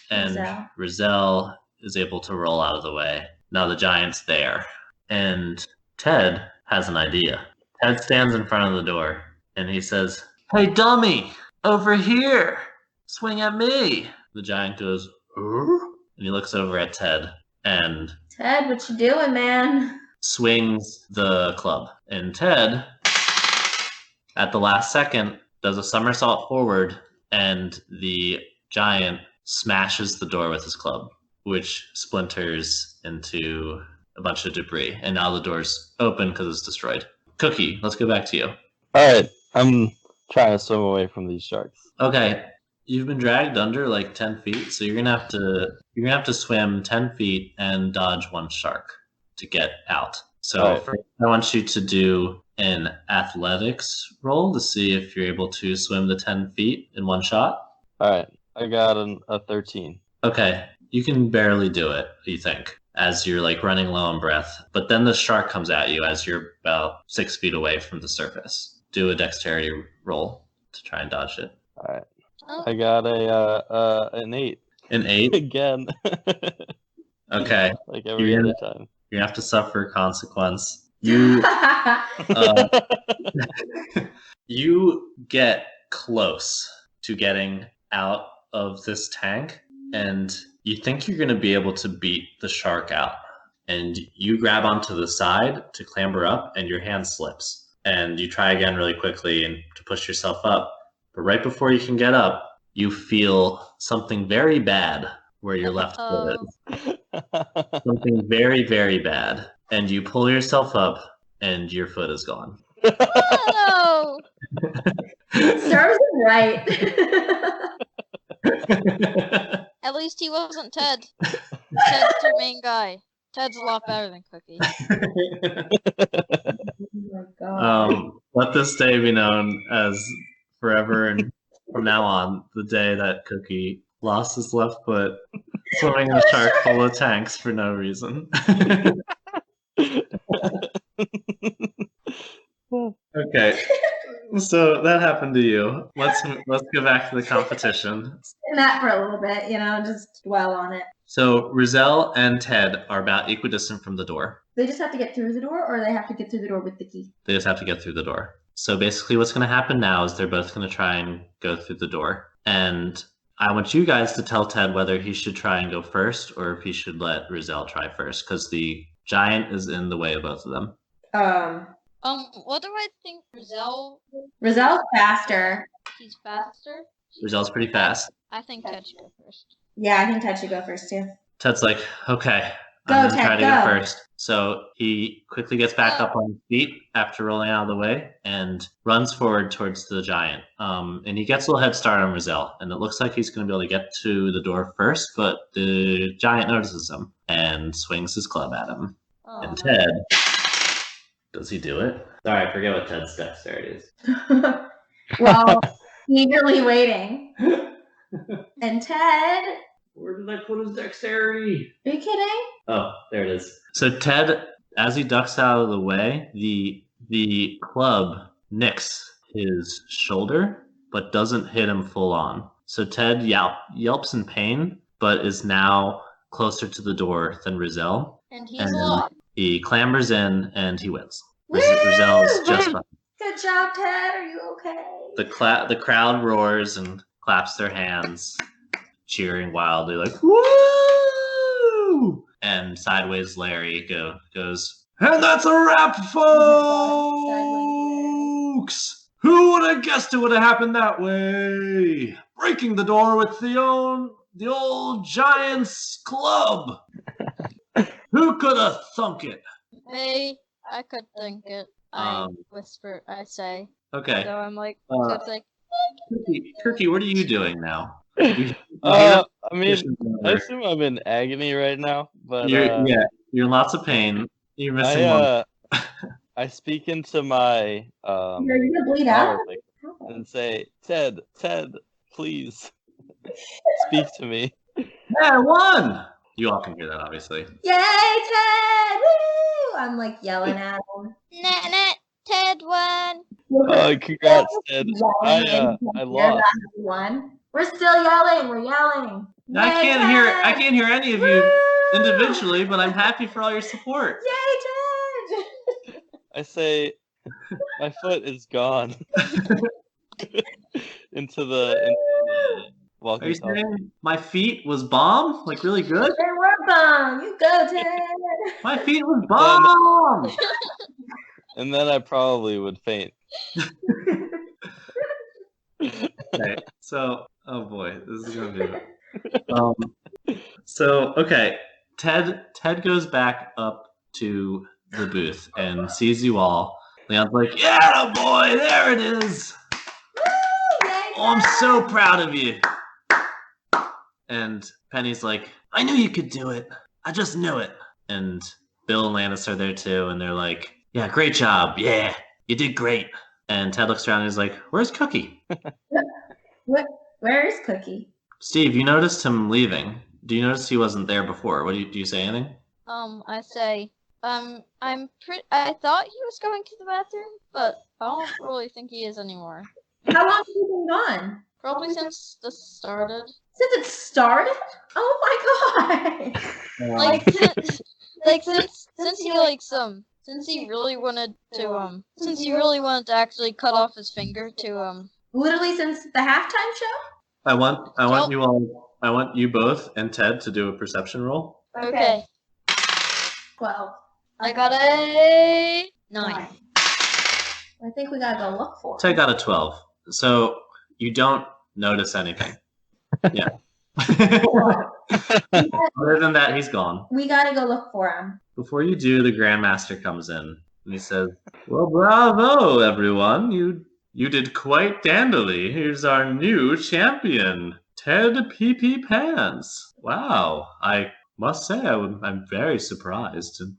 and Rizal is able to roll out of the way. Now the giant's there, and Ted has an idea. Ted stands in front of the door, and he says, "Hey, dummy, over here! Swing at me!" The giant goes, "Huh?" And he looks over at Ted, and Ted, what you doing, man? Swings the club. And Ted, at the last second, does a somersault forward, and the giant smashes the door with his club, which splinters into a bunch of debris. And now the door's open because it's destroyed. Cookie, let's go back to you. Alright, I'm trying to swim away from these sharks. Okay, you've been dragged under like 10 feet, so you're gonna have to swim 10 feet and dodge one shark to get out. So first, I want you to do an athletics roll to see if you're able to swim the 10 feet in one shot. Alright, I got a 13. Okay, you can barely do it, you think, as you're like running low on breath. But then the shark comes at you as you're about 6 feet away from the surface. Do a dexterity roll to try and dodge it. Alright. I got an 8. An 8? Again. Okay. Like every other time. You have to suffer consequence. You you get close to getting out of this tank, and you think you're going to be able to beat the shark out. And you grab onto the side to clamber up, and your hand slips. And you try again really quickly and to push yourself up. But right before you can get up, you feel something very bad where your left foot is. Something very, very bad. And you pull yourself up, and your foot is gone. Oh! Serves him right. At least he wasn't Ted. Ted's the main guy. Ted's a lot better than Cookie. Oh my god. Let this day be known as forever and from now on, the day that Cookie lost his left foot swimming in a shark full of tanks for no reason. Okay, so that happened to you. Let's go back to the competition. In that for a little bit, just dwell on it. So Rizal and Ted are about equidistant from the door. They just have to get through the door, or they have to get through the door with the key? They just have to get through the door. So basically what's going to happen now is they're both going to try and go through the door. And I want you guys to tell Ted whether he should try and go first or if he should let Rizal try first, because the giant is in the way of both of them. What do I think Rizal's faster. He's faster? Rizal's pretty fast. I think Ted should go first. Yeah, I think Ted should go first too. Ted's like, okay, Go, I'm going to try Ted, to go go. first. So he quickly gets back up on his feet after rolling out of the way and runs forward towards the giant. And he gets a little head start on Rizal. And it looks like he's going to be able to get to the door first, but the giant notices him and swings his club at him. Oh. And Ted, does he do it? Sorry, I forget what Ted's dexterity is. Well, eagerly waiting. And Ted, Where did I put his dexterity? are you kidding? Oh, there it is. So Ted, as he ducks out of the way, the club nicks his shoulder, but doesn't hit him full on. So Ted yelps in pain, but is now closer to the door than Rizal. And he's lost. He clambers in and he wins. Woo! Rizal's just fine. Good job, Ted. Are you okay? The crowd roars and claps their hands, cheering wildly like, woo! And Sideways Larry goes, and that's a wrap, folks! Who would have guessed it would have happened that way? Breaking the door with the old Giants club. Who could have thunk it? Hey, I could think it. I whisper, I say. Okay. So I'm like, Cookie, what are you doing now? I assume I'm in agony right now, but you're in lots of pain. You're missing one. I speak into my You're gonna bleed power out? thing and say, Ted, please speak to me. Yeah, I won! You all can hear that, obviously. Yay, Ted! Woo! I'm like yelling at him. Nah, Ted won. Congrats, Ted. Yelling I and lost. we won. We're still yelling. We're yelling. I Yay, can't Ted! hear any of you Woo! individually, but I'm happy for all your support. Yay, Ted! I say, my foot is gone. into the Are you walkie-talkie. saying my feet was bomb? Like really good? They were bomb. You go, Ted. My feet was bomb! And then I probably would faint. Okay, so oh boy, this is gonna be. Okay, Ted goes back up to the booth and sees you all. Leon's like, "Yeah, boy, there it is. Woo! Yay, Oh, I'm Ted! so proud of you." And Penny's like, "I knew you could do it. I just knew it." And Bill and Landis are there too, and they're like, "Yeah, great job. Yeah, you did great." And Ted looks around and he's like, "Where's Cookie?" Where is Cookie? Steve, you noticed him leaving. Do you notice he wasn't there before? Do you say anything? I say, I thought he was going to the bathroom, but I don't really think he is anymore. How long have you been gone? Probably since this started. Since it started? Oh my god! Since he really wanted to actually cut off his finger to Literally since the halftime show? I want you both and Ted to do a perception roll. Okay. 12. I got a 9. I think we gotta go look for him. Ted got a 12. So you don't notice anything. Yeah. Other than that, he's gone. We gotta go look for him. Before you do, the Grandmaster comes in and he says, "Well, bravo, everyone. You did quite dandily. Here's our new champion, Ted Pee Pants. Wow, I must say I'm very surprised and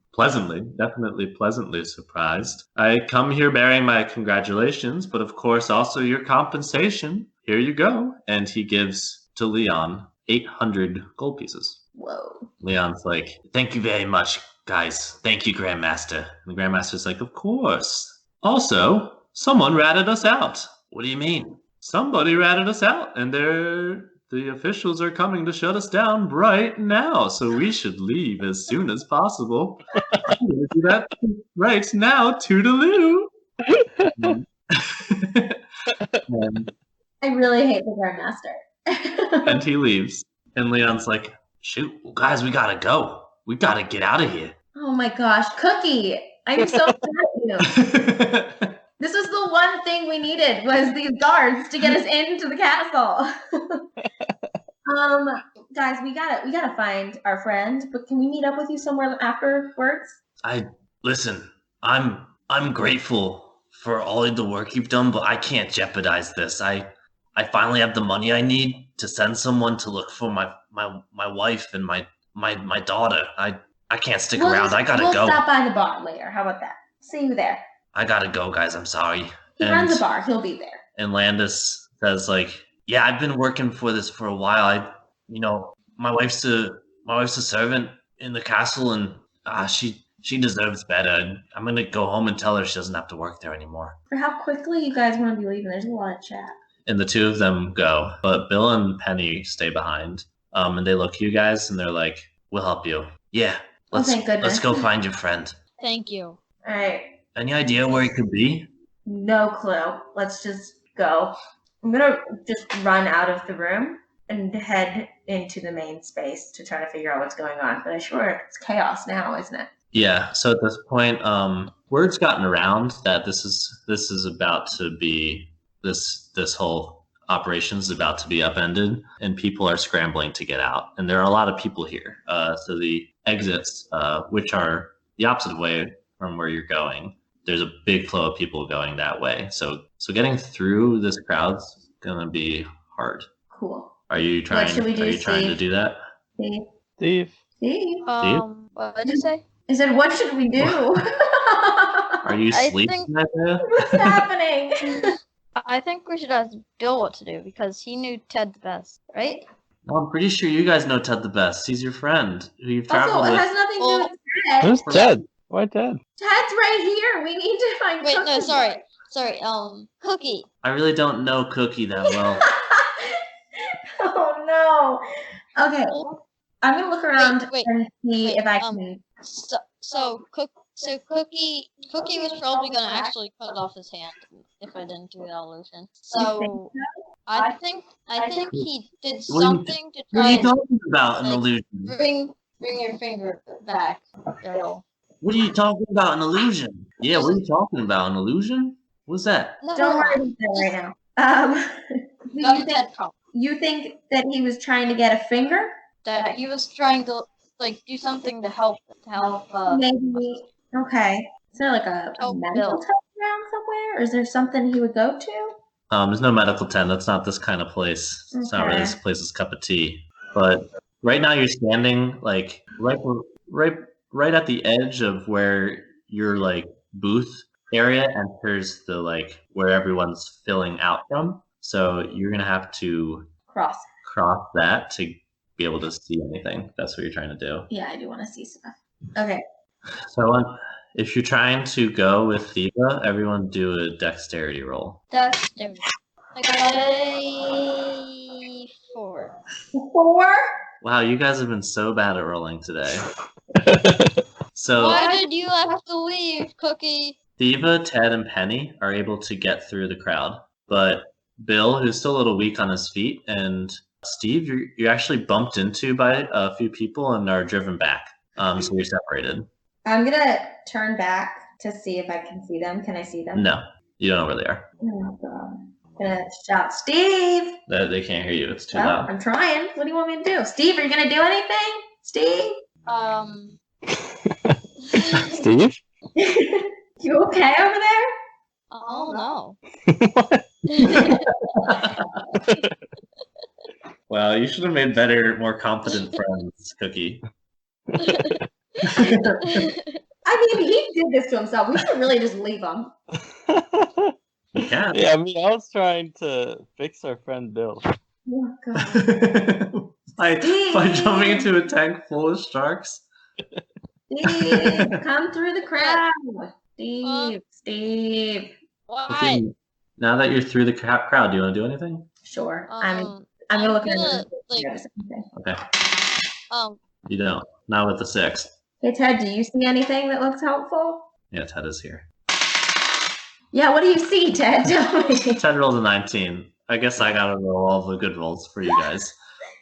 definitely pleasantly surprised. I come here bearing my congratulations, but of course also your compensation. Here you go." And he gives to Leon 800 gold pieces. Whoa. Leon's like, "Thank you very much, guys. Thank you, Grandmaster." And the Grandmaster's like, "Of course. Also, someone ratted us out." "What do you mean?" "Somebody ratted us out, and the officials are coming to shut us down right now, so we should leave as soon as possible." "I'm gonna do that right now, toodaloo." and, I really hate the Grandmaster. and he leaves. And Leon's like, "Shoot, guys, we gotta go. We gotta get out of here." Oh my gosh, Cookie! I'm so proud of you. This was the one thing we needed was these guards to get us into the castle. Guys, we gotta find our friend, but can we meet up with you somewhere afterwards? Listen, I'm grateful for all of the work you've done, but I can't jeopardize this. I finally have the money I need to send someone to look for my wife and my daughter. I can't stick around. I gotta go. We'll stop by the bar later. How about that? See you there. I gotta go, guys. I'm sorry. He runs the bar. He'll be there. And Landis says, like, "Yeah, I've been working for this for a while. My wife's a servant in the castle, and she deserves better. And I'm gonna go home and tell her she doesn't have to work there anymore." For how quickly you guys want to be leaving? There's a lot of chat. And the two of them go, but Bill and Penny stay behind. And they look at you guys and they're like, "We'll help you." "Yeah, Thank goodness. let's go find your friend." Thank you. All right. "Any idea where he could be?" No clue. Let's just go. I'm gonna just run out of the room and head into the main space to try to figure out what's going on. But it's chaos now, isn't it? Yeah. So at this point, word's gotten around that this is about to be this whole operation is about to be upended, and people are scrambling to get out. And there are a lot of people here. So the exits, which are the opposite way from where you're going, there's a big flow of people going that way. So getting through this crowd's gonna be hard. Cool. Are you trying? should we do, Are you trying to Steve? do that? Steve. Steve. What did you say? I said, what should we do? Are you I sleeping, think- Isaiah? What's happening? I think we should ask Bill what to do because he knew Ted the best, right? Well, I'm pretty sure you guys know Ted the best. He's your friend who you've traveled Also, it with. has nothing to do with Ted. Who's Ted? Why Ted? Ted's right here. We need to find Wait, no, Cookie. sorry. Cookie. I really don't know Cookie that well. Oh no. Okay. I'm gonna look around Wait, and see wait, if I can. So Cookie was probably gonna actually cut off his hand if I didn't do that illusion. So I think he did What are you- something to What are try you and talking about, an like, illusion? bring your finger back, Bill. What are you talking about, an illusion? Yeah, what are you talking about, an illusion? What's that? No, Don't worry about that right now. Got the Ted problem. You think that he was trying to get a finger? That he was trying to like do something to help Maybe. Okay. Is there like a Oh, medical Bill. test around somewhere? Or is there something he would go to? There's no medical tent. That's not this kind of place. It's not really Okay. this place's cup of tea. But right now you're standing like right at the edge of where your like booth area enters the like where everyone's filling out from. So you're gonna have to Cross. cross that to be able to see anything. That's what you're trying to do. Yeah, I do want to see stuff. Okay. So if you're trying to go with Theeva, everyone do a dexterity roll. That's different. I got a 4. 4? Wow, you guys have been so bad at rolling today. So Why did you have to leave, Cookie? Theeva, Ted, and Penny are able to get through the crowd, but Bill, who's still a little weak on his feet, and Steve, you're actually bumped into by a few people and are driven back. So you're separated. I'm going to turn back to see if I can see them. Can I see them? No, you don't know where they are. Oh, God. I'm going to shout, Steve! They can't hear you. It's too Well, loud. I'm trying. What do you want me to do? Steve, are you going to do anything? Steve? Steve? You okay over there? Oh no. Wow, you should have made better, more competent friends, Cookie. I mean, he did this to himself. We should really just leave him. You can. Yeah, I mean, I was trying to fix our friend Bill. Oh, God. by jumping into a tank full of sharks. Steve, come through the crowd. Steve. Why? Okay, now that you're through the crowd, do you want to do anything? Sure. Um, I'm gonna look at gonna, it. like, Okay, um, you don't. Not with the 6. Hey Ted, do you see anything that looks helpful? Yeah, Ted is here. Yeah, what do you see, Ted? Tell me. Ted rolled a 19. I guess I gotta roll all the good rolls for you guys.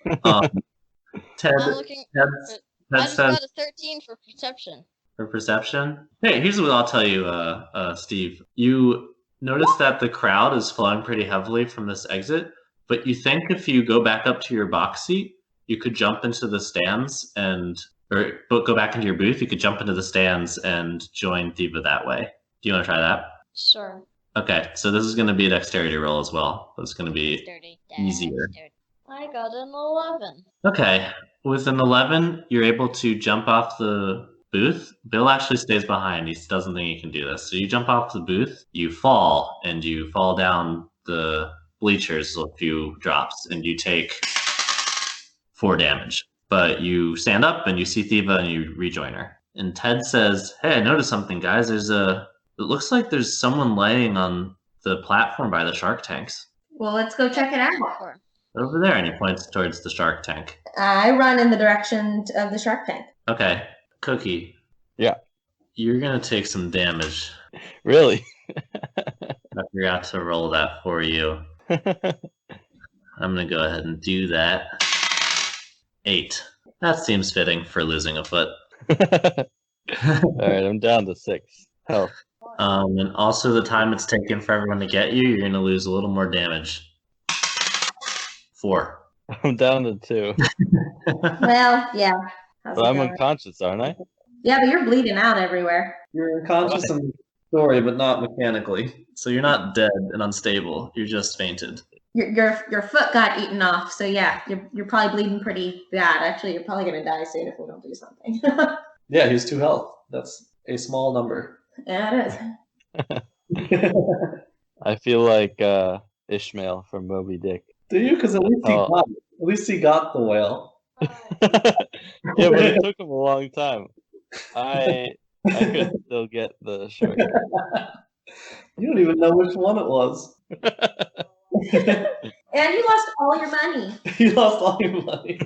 Ted, I'm looking. Ted I just says got a 13 for perception. for perception. Hey, here's what I'll tell you, Steve. You notice that the crowd is flowing pretty heavily from this exit, but you think if you go back up to your box seat, you could jump into the stands or go back into your booth. You could jump into the stands and join Theeva that way. Do you want to try that? Sure. Okay, so this is going to be a dexterity roll as well. It's going to be Dirty. easier. I got an 11. Okay, with an 11, you're able to jump off the booth. Bill actually stays behind. He doesn't think he can do this. So you jump off the booth, you fall, and you fall down the bleachers a few drops, and you take 4 damage. But you stand up, and you see Theeva, and you rejoin her. And Ted says, hey, I noticed something, guys. It looks like there's someone laying on the platform by the shark tanks. Well, let's go check it out. Sure. Over there, and he points towards the shark tank. I run in the direction of the shark tank. Okay, Cookie. Yeah. You're gonna take some damage. Really? I forgot to roll that for you. I'm gonna go ahead and do that. 8. That seems fitting for losing a foot. Alright, I'm down to 6 health. And also the time it's taken for everyone to get you, you're gonna lose a little more damage. 4. I'm down to 2. Well, yeah. How's But it I'm going? unconscious, aren't I? Yeah, but you're bleeding out everywhere. You're unconscious in the story, but not mechanically. So you're not dead and unstable. You're just fainted. Your foot got eaten off, so yeah, you're probably bleeding pretty bad. Actually, you're probably gonna die soon if we don't do something. Yeah, he's 2 health. That's a small number. Yeah, it is. I feel like Ishmael from Moby Dick. Do you? Because at least he got the whale. Yeah, but it took him a long time. I could still get the shark. You don't even know which one it was. And you lost all your money. You lost all your money.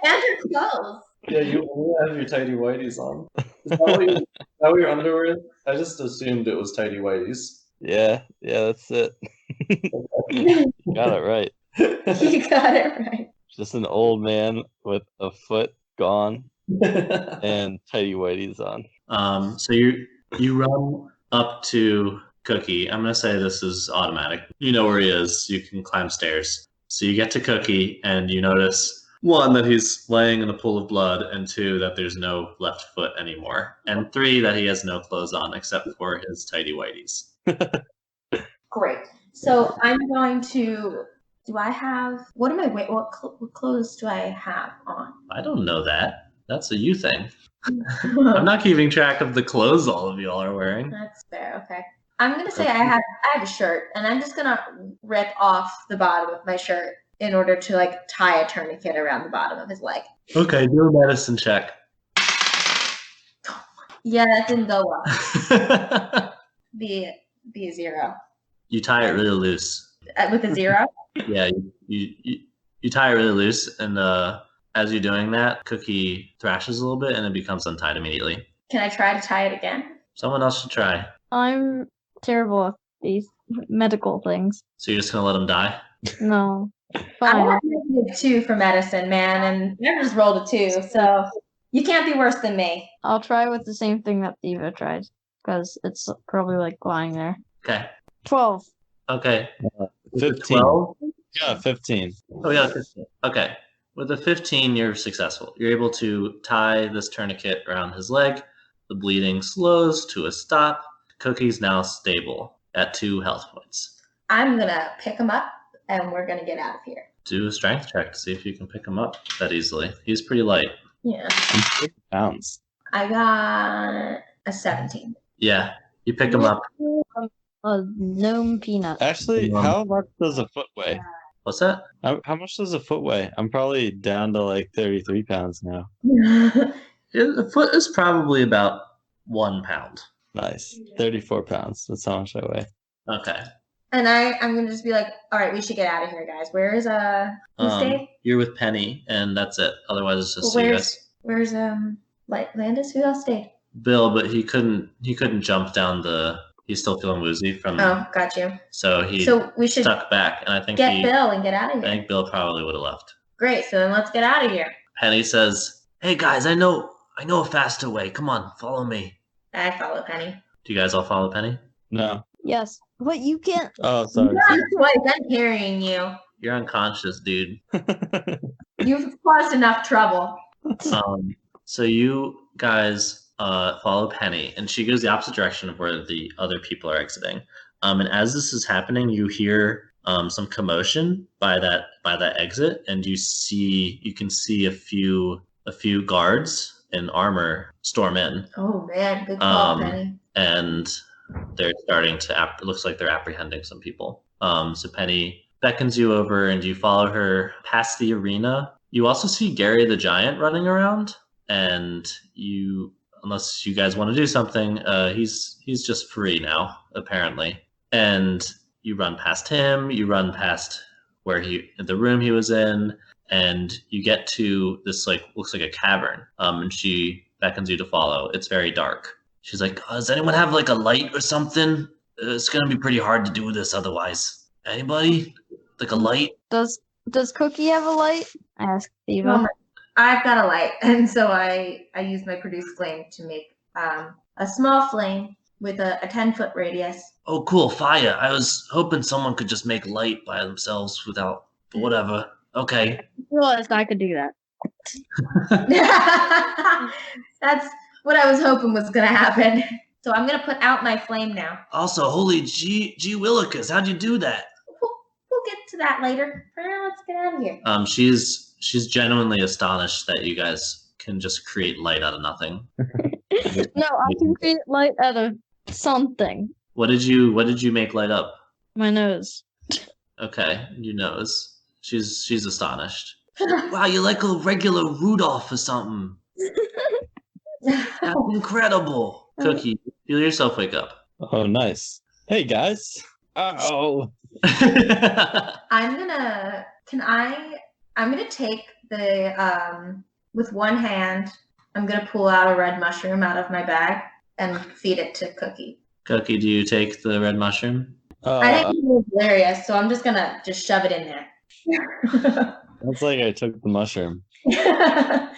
And your clothes. Yeah, you only have your tidy whities on. Is that what your underwear is? I just assumed it was tidy whities. Yeah, that's it. You got it right. You got it right. Just an old man with a foot gone and tidy whities on. So you run up to Cookie. I'm gonna say this is automatic. You know where he is. You can climb stairs. So you get to Cookie and you notice, one, that he's laying in a pool of blood, and two, that there's no left foot anymore, and three, that he has no clothes on except for his tidy whities. Great. So I'm going to. Do I have? What clothes do I have on? I don't know that. That's a you thing. I'm not keeping track of the clothes all of y'all are wearing. That's fair. Okay. I'm gonna say I have a shirt, and I'm just gonna rip off the bottom of my shirt in order to like tie a tourniquet around the bottom of his leg. Okay, do a medicine check. Yeah, that didn't go well. Be a 0. You tie it really loose. With a 0? Yeah, you tie it really loose, and as you're doing that, Cookie thrashes a little bit, and it becomes untied immediately. Can I try to tie it again? Someone else should try. I'm terrible at these medical things. So you're just gonna let him die? No. I Fine. have -2 for medicine, man, and I just rolled a 2, so you can't be worse than me. I'll try with the same thing that Theeva tried, because it's probably like lying there. Okay. 12. Okay. 15. 12? Yeah, 15. Oh, yeah, 15. Okay. With a 15, you're successful. You're able to tie this tourniquet around his leg. The bleeding slows to a stop. Cookie's now stable at 2 health points. I'm gonna pick him up, and we're gonna get out of here. Do a strength check to see if you can pick him up that easily. He's pretty light. Yeah. 6 pounds. I got a 17. Yeah, you pick him up. A gnome peanut. Actually, how much does a foot weigh? What's that? How much does a foot weigh? I'm probably down to like 33 pounds now. A foot is probably about 1 pound. Nice. 34 pounds. That's how much I weigh. Okay. And I'm gonna just be like, all right, we should get out of here, guys. Where's who stayed? You're with Penny, and that's it. Otherwise, it's just you guys. Where's Landis? Who else stayed? Bill, but he couldn't jump down the. He's still feeling woozy from. Oh, got you. So we should stuck back, and I think get Bill and get out of I here. think Bill probably would have left. Great. So then let's get out of here. Penny says, "Hey guys, I know a faster way. Come on, follow me." I follow Penny. Do you guys all follow Penny? No. Yes. But you can't. Oh, sorry. Twice. I'm carrying you. You're unconscious, dude. You've caused enough trouble. So you guys follow Penny, and she goes the opposite direction of where the other people are exiting. And as this is happening, you hear some commotion by that exit, and you can see a few guards in armor storm in. Oh man, good call, Penny. And they're starting to it looks like they're apprehending some people. So Penny beckons you over, and you follow her past the arena. You also see Gary the Giant running around, and unless you guys want to do something, he's just free now, apparently. And you run past him, you run past the room he was in, and you get to this looks like a cavern. And she beckons you to follow. It's very dark. She's like, does anyone have like a light or something? It's gonna be pretty hard to do this otherwise. Anybody? Like a light? Does Cookie have a light? I asked Theeva. I've got a light, and so I use my produce flame to make a small flame with a 10-foot radius. Oh, cool, fire. I was hoping someone could just make light by themselves but whatever. Okay. I realized I could do that. That's what I was hoping was going to happen. So I'm going to put out my flame now. Also, holy gee willikers, how'd you do that? We'll get to that later. For now, let's get out of here. She's genuinely astonished that you guys can just create light out of nothing. No, I can create light out of something. What did you make light up? My nose. Okay, your nose. She's astonished. Wow, you're like a regular Rudolph or something. That's incredible. Cookie, feel yourself wake up. Oh, nice. Hey guys. Oh. I'm gonna take the with one hand, I'm gonna pull out a red mushroom out of my bag and feed it to Cookie. Cookie, do you take the red mushroom? I think it's hilarious, so I'm just gonna shove it in there. That's like I took the mushroom. Shove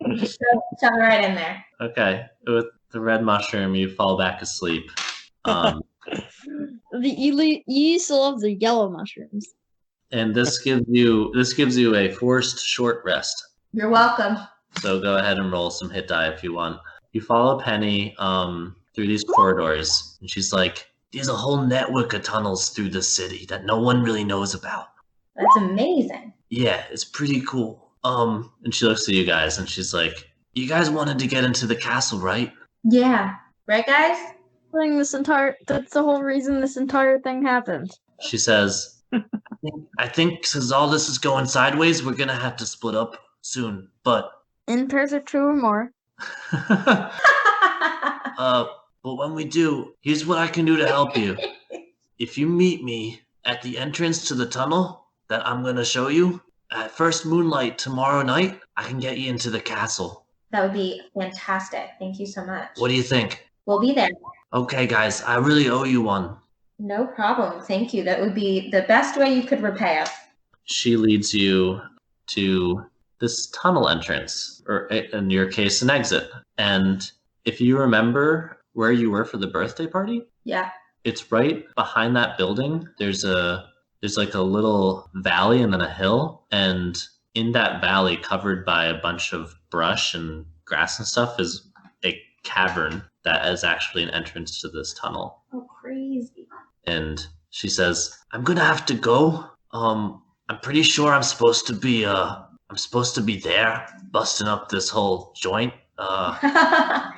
it right in there. Okay. With the red mushroom, you fall back asleep. You still love the yellow mushrooms. And this gives you a forced short rest. You're welcome. So go ahead and roll some hit die if you want. You follow Penny through these corridors, and she's like, "There's a whole network of tunnels through the city that no one really knows about." That's amazing. Yeah, it's pretty cool. And she looks at you guys, and she's like, "You guys wanted to get into the castle, right?" Yeah. Right, guys? That's the whole reason this entire thing happened. She says, I think since all this is going sideways, we're gonna have to split up soon, but In pairs of 2 or more. but when we do, here's what I can do to help you. If you meet me at the entrance to the tunnel that I'm gonna show you, at first moonlight tomorrow night, I can get you into the castle. That would be fantastic. Thank you so much. What do you think? We'll be there. Okay, guys, I really owe you one. No problem. Thank you. That would be the best way you could repay us. She leads you to this tunnel entrance, or in your case, an exit. And if you remember where you were for the birthday party, Yeah. it's right behind that building. There's like a little valley and then a hill, and in that valley, covered by a bunch of brush and grass and stuff, is a cavern that is actually an entrance to this tunnel. Oh, crazy. And she says, "I'm gonna have to go. I'm pretty sure I'm supposed to be there, busting up this whole joint.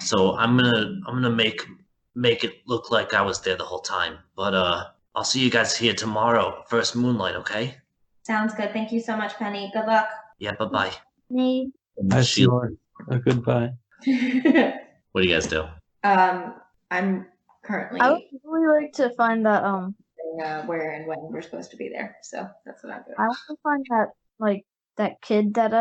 So I'm gonna make it look like I was there the whole time. But I'll see you guys here tomorrow, first moonlight, okay?" Sounds good. Thank you so much, Penny. Good luck. Yeah, bye-bye. Me. I see. Goodbye. What do you guys do? I'm currently I would really like to find that where and when we're supposed to be there. So that's what I'm doing. I want to find that kid that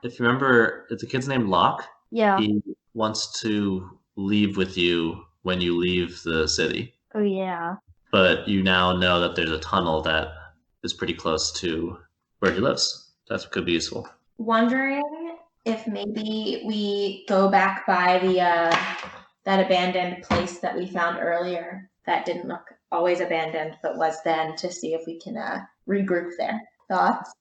If you remember, it's a kid's named Locke. yeah. He wants to leave with you when you leave the city. Oh yeah. But you now know that there's a tunnel that is pretty close to where he lives. That could be useful. Wondering if maybe we go back by the that abandoned place that we found earlier that didn't look always abandoned but was then, to see if we can regroup there. Thoughts?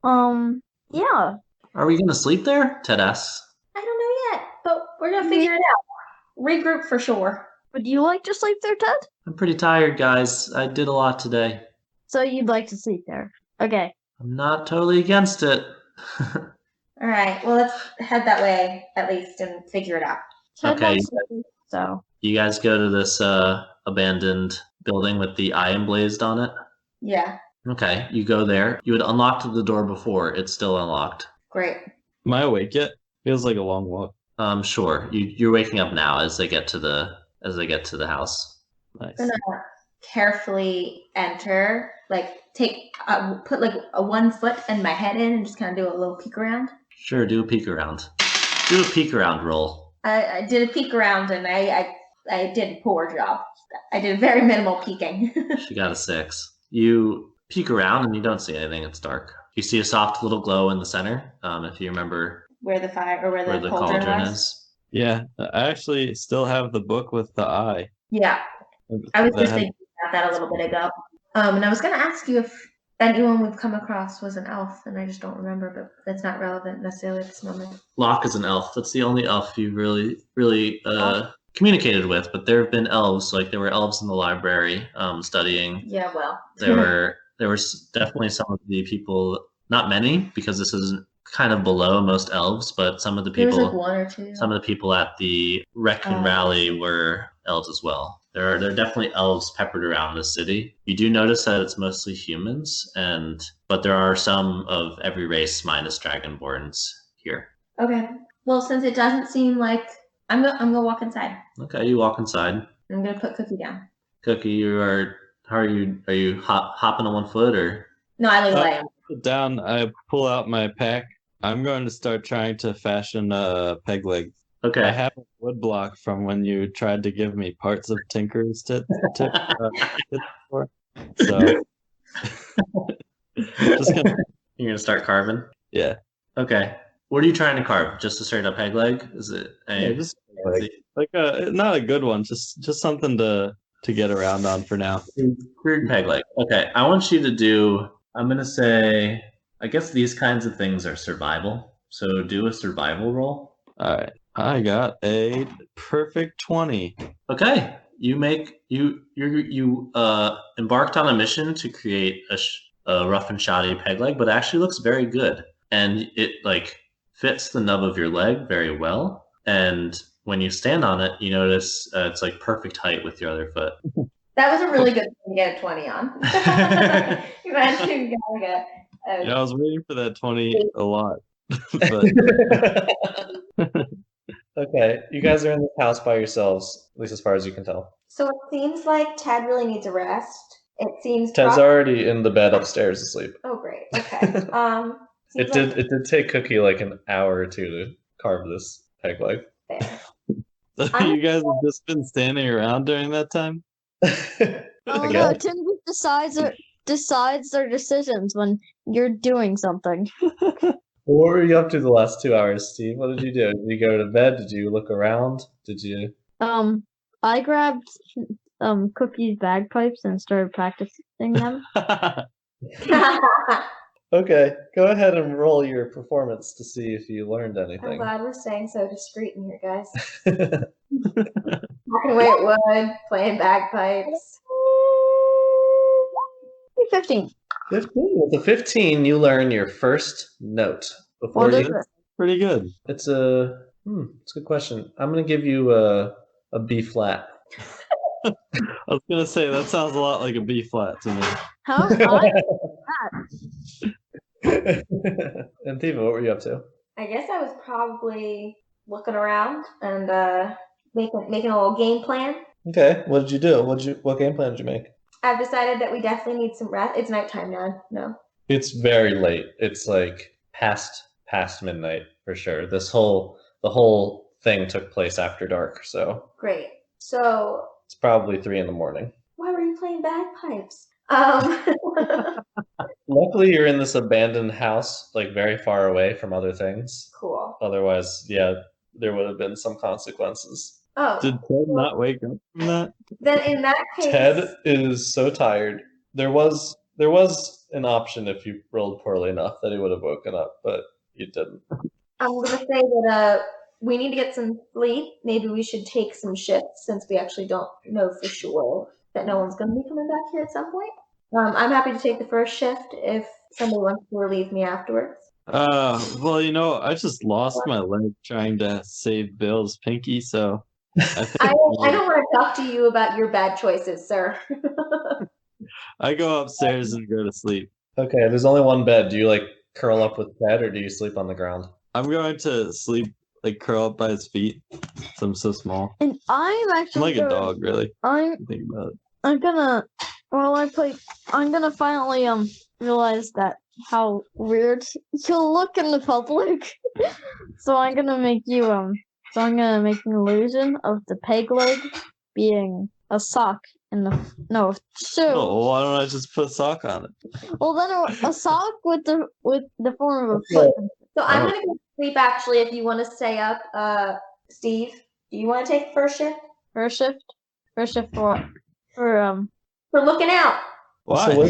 Yeah. Are we going to sleep there? Ted asks. I don't know yet, but we're gonna figure it out. Regroup for sure. Would you like to sleep there, Ted? I'm pretty tired, guys. I did a lot today. So you'd like to sleep there? Okay. I'm not totally against it. All right. Well, let's head that way at least and figure it out. Ted Okay. wants to sleep, so You guys go to this abandoned building with the eye emblazed on it. Yeah. Okay, you go there. You had unlocked the door before. It's still unlocked. Great. Am I awake yet? Feels like a long walk. Sure. You're waking up now as they get to the house. Nice. I'm gonna carefully enter, like put like a 1 foot and my head in and just kind of do a little peek around. Sure, do a peek around. Do a peek around roll. I did a peek around and I did a poor job. I did very minimal peeking. She got a 6. You peek around and you don't see anything. It's dark. You see a soft little glow in the center. If you remember where the fire or where where the the cauldron cauldron was. is. Yeah, I actually still have the book with the eye. Yeah, I was That just had- thinking about that a little bit ago. And I was gonna ask you if anyone we've come across was an elf, and I just don't remember, but that's not relevant necessarily at this moment. Locke is an elf. That's the only elf you've really communicated with. But there have been elves. Like there were elves in the library studying. Yeah, well. There were definitely some of the people. Not many, because this isn't kind of below most elves, but some of the There was people like one or two. some of the people at the Raccoon Rally were elves as well. There are definitely elves peppered around the city. You do notice that it's mostly humans, but there are some of every race minus dragonborns here. Okay. Well, since it doesn't seem like I'm gonna walk inside. Okay, you walk inside. I'm gonna put Cookie down. Cookie, how are you? Are you hopping on one foot or? No, I leave it. Sit down. I pull out my pack. I'm going to start trying to fashion a peg leg. Okay. I have a wood block from when you tried to give me parts of Tinker's tip before. So You're gonna start carving. Yeah. Okay. What are you trying to carve? Just a straight up peg leg? Is it? Just like not a good one. Just something to get around on for now. Crude peg leg. Okay. I want you to do. I'm gonna say. I guess these kinds of things are survival. So do a survival roll. All right. I got a perfect 20. Okay. You embarked on a mission to create a rough and shoddy peg leg, but it actually looks very good, and it like fits the nub of your leg very well. And when you stand on it, you notice it's like perfect height with your other foot. That was a really good thing to get a 20 on. You actually got it. Yeah, I was waiting for that 20 a lot. Okay, you guys are in this house by yourselves, at least as far as you can tell. So it seems like Ted really needs a rest. It seems Ted's already in the bed upstairs asleep. Oh, great. Okay. It did take Cookie like an hour or two to carve this peg leg. You guys have just been standing around during that time? Oh no, Tim decides their decisions when you're doing something. What were you up to the last 2 hours, Steve? What did you do? Did you go to bed? Did you look around? Did you? I grabbed Cookie's bagpipes and started practicing them. Okay, go ahead and roll your performance to see if you learned anything. I'm glad we're staying so discreet in here, guys. Walking away at wood, playing bagpipes. 15. 15. With a 15, you learn your first note. What is it? Pretty good. It's a good question. I'm gonna give you a B flat. I was gonna say that sounds a lot like a B flat to me. How am I? And Theeva, what were you up to? I guess I was probably looking around and making a little game plan. Okay, what did you do? What game plan did you make? I've decided that we definitely need some rest. It's nighttime now. No. It's very late. It's like past midnight for sure. The whole thing took place after dark, so. Great. So. It's probably 3 a.m. Why were you playing bagpipes? Luckily, you're in this abandoned house, like very far away from other things. Cool. Otherwise, yeah, there would have been some consequences. Oh. Did Ted not wake up from that? Then in that case, Ted is so tired. There was an option if you rolled poorly enough that he would have woken up, but you didn't. I'm gonna say that we need to get some sleep. Maybe we should take some shifts since we actually don't know for sure that no one's gonna be coming back here at some point. I'm happy to take the first shift if somebody wants to relieve me afterwards. Well, I just lost my leg trying to save Bill's pinky, so I don't want to talk to you about your bad choices, sir. I go upstairs and go to sleep. Okay, there's only one bed. Do you like curl up with Ted or do you sleep on the ground? I'm going to sleep, like curl up by his feet. So I'm so small. And I'm actually like a dog, really. Think about it. I'm gonna finally realize that how weird you'll look in the public. So I'm gonna make an illusion of the peg leg being a sock in the shoe. Oh, why don't I just put a sock on it? Well, then a sock with the form of a foot. So I'm gonna go to sleep. Actually, if you want to stay up, Steve, do you want to take the first shift? First shift for looking out. Why? So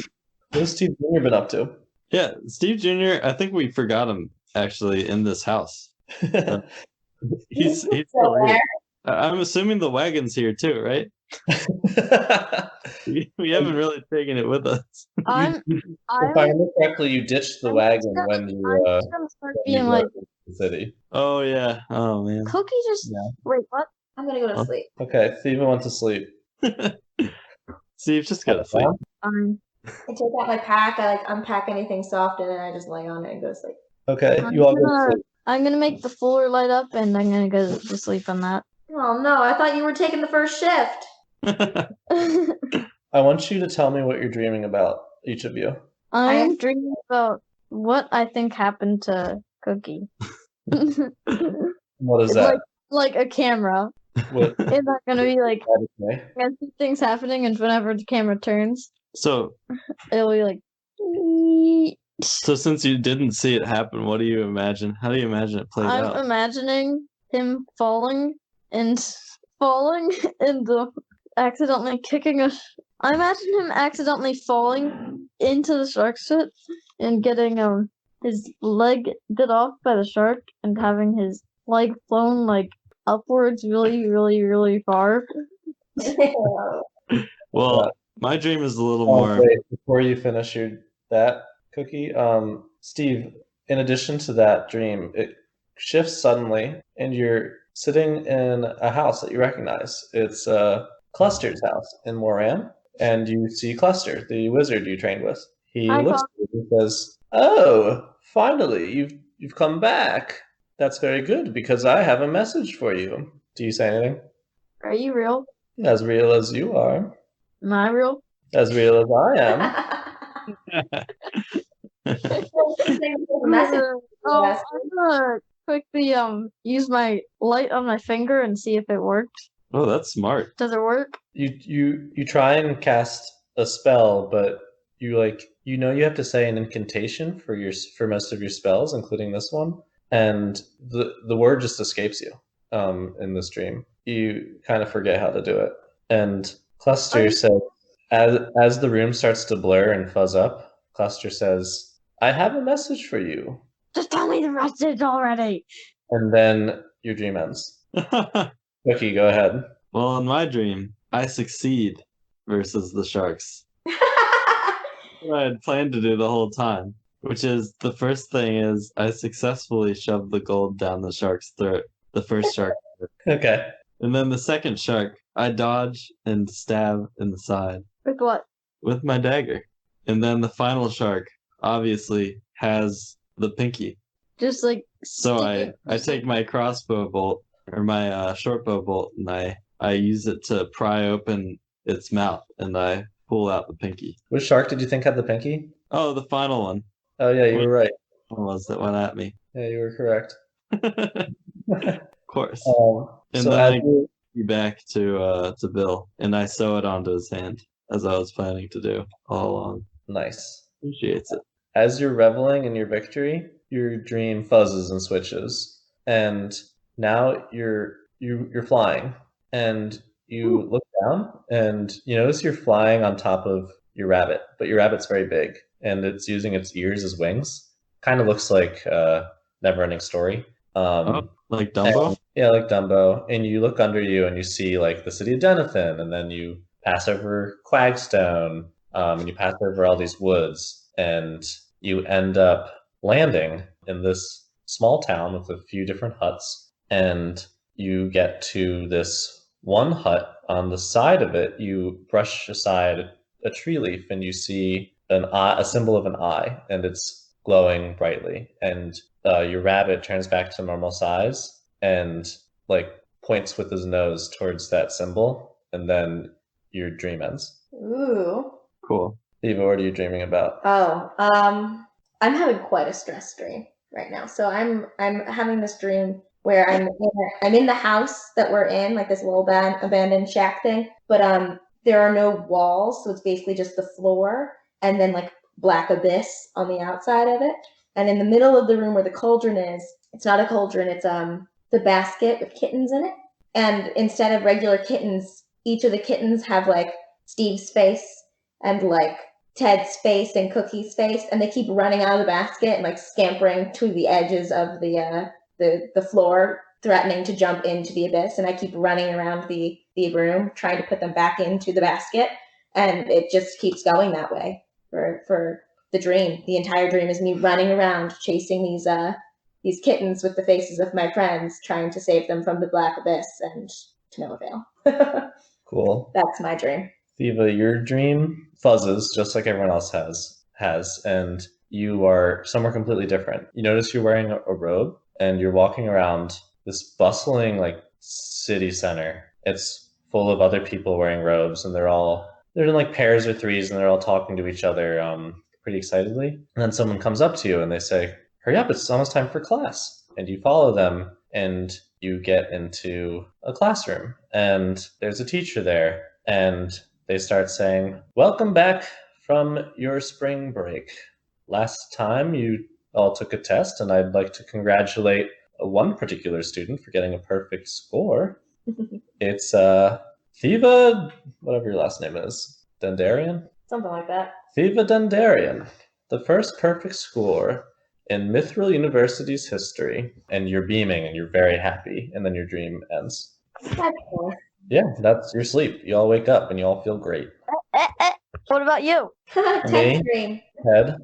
what's Steve Jr. been up to? Yeah, Steve Jr., I think we forgot him actually in this house. He's still here. I'm assuming the wagon's here too, right? We haven't really taken it with us. I'm If I remember correctly, you ditched the wagon when I'm you just gonna start when you being like, left the city. Oh yeah. Oh man. Cookie just Yeah. wait, what? I'm gonna go to Huh? sleep. Okay, Theeva went to sleep. Steve, just gotta sleep. I'm I take out my pack. I like unpack anything soft, and then I just lay on it and go to sleep. Okay, I'm you all go to gonna, sleep. I'm gonna make the floor light up, and I'm gonna go to sleep on that. Oh no! I thought you were taking the first shift. I want you to tell me what you're dreaming about, each of you. I'm dreaming about what I think happened to Cookie. What is that? Like a camera. What It's not gonna be like that is me? I see things happening, and whenever the camera turns, So it'll be like. since you didn't see it happen, what do you imagine? How do you imagine it plays I'm out? imagining him falling and accidentally kicking a. I imagine him accidentally falling into the shark's pit and getting his leg bit off by the shark and having his leg flown like upwards really, really, really far. Well, my dream is a little Oh, more. wait, before you finish that Cookie, Steve, in addition to that dream, it shifts suddenly and you're sitting in a house that you recognize. It's Cluster's house in Moran, and you see Cluster, the wizard you trained with. He Hi, looks at you and says, "Oh, finally, you've come back. That's very good because I have a message for you." Do you say anything? Are you real? As real as you are. Am I real? As real as I am. I'm gonna quickly use my light on my finger and see if it works. Oh, that's smart. Does it work? You try and cast a spell, but you you have to say an incantation for most of your spells, including this one, and the word just escapes you. In this dream, you kind of forget how to do it, and Cluster says, as the room starts to blur and fuzz up, Cluster says, "I have a message for you," Just tell me the message already. and then your dream ends. Cookie, go ahead. Well, in my dream, I succeed versus the sharks. What I had planned to do the whole time, which is the first thing is I successfully shoved the gold down the shark's throat. The first shark. Okay. And then the second shark, I dodge and stab in the side With what? with my dagger. And then the final shark obviously has the pinky. Just like So stick I take my crossbow bolt or my short bow bolt and I use it to pry open its mouth and I pull out the pinky. Which shark did you think had the pinky? Oh, the final one. Oh yeah, you were right. What was that went at me? Yeah, you were correct. Of course. And So then as I you, give back to Bill and I sew it onto his hand as I was planning to do all along. nice. Appreciates it. As you're reveling in your victory, your dream fuzzes and switches, and now you're flying, and you look down and you notice you're flying on top of your rabbit, but your rabbit's very big and it's using its ears as wings. Kind of looks like Neverending Story. Like Dumbo? And, yeah, like Dumbo. And you look under you and you see like the city of Denethen, and then you pass over Quagstone, and you pass over all these woods, and you end up landing in this small town with a few different huts, and you get to this one hut. On the side of it, you brush aside a tree leaf, and you see an eye, a symbol of an eye, and it's glowing brightly. And your rabbit turns back to normal size and like points with his nose towards that symbol, and then your dream ends. Ooh. Cool. Theeva, what are you dreaming about? Oh, I'm having quite a stress dream right now. So I'm having this dream where I'm in the house that we're in, like this little abandoned shack thing, but there are no walls, so it's basically just the floor and then like black abyss on the outside of it. And in the middle of the room where the cauldron is, it's not a cauldron, it's the basket with kittens in it. And instead of regular kittens, each of the kittens have like Steve's face and like Ted's face and Cookie's face, and they keep running out of the basket and like scampering to the edges of the floor threatening to jump into the abyss, and I keep running around the room trying to put them back into the basket, and it just keeps going that way for the dream. The entire dream is me running around chasing these kittens with the faces of my friends, trying to save them from the black abyss, and to no avail. Cool. That's my dream. Theeva, your dream fuzzes just like everyone else has, and you are somewhere completely different. You notice you're wearing a robe, and you're walking around this bustling like city center. It's full of other people wearing robes, and they're in like pairs or threes, and they're all talking to each other pretty excitedly. And then someone comes up to you and they say, "Hurry up, it's almost time for class." And you follow them, and you get into a classroom, and there's a teacher there, and they start saying, "Welcome back from your spring break. Last time you all took a test, and I'd like to congratulate one particular student for getting a perfect score. It's Theeva, whatever your last name is, Dendarian? Something like that. Theeva Dendarian, the first perfect score in Mithril University's history." And you're beaming, and you're very happy, and then your dream ends. That's cool. Yeah, that's your sleep. You all wake up, and you all feel great. What about you? Ted's dream. Ted?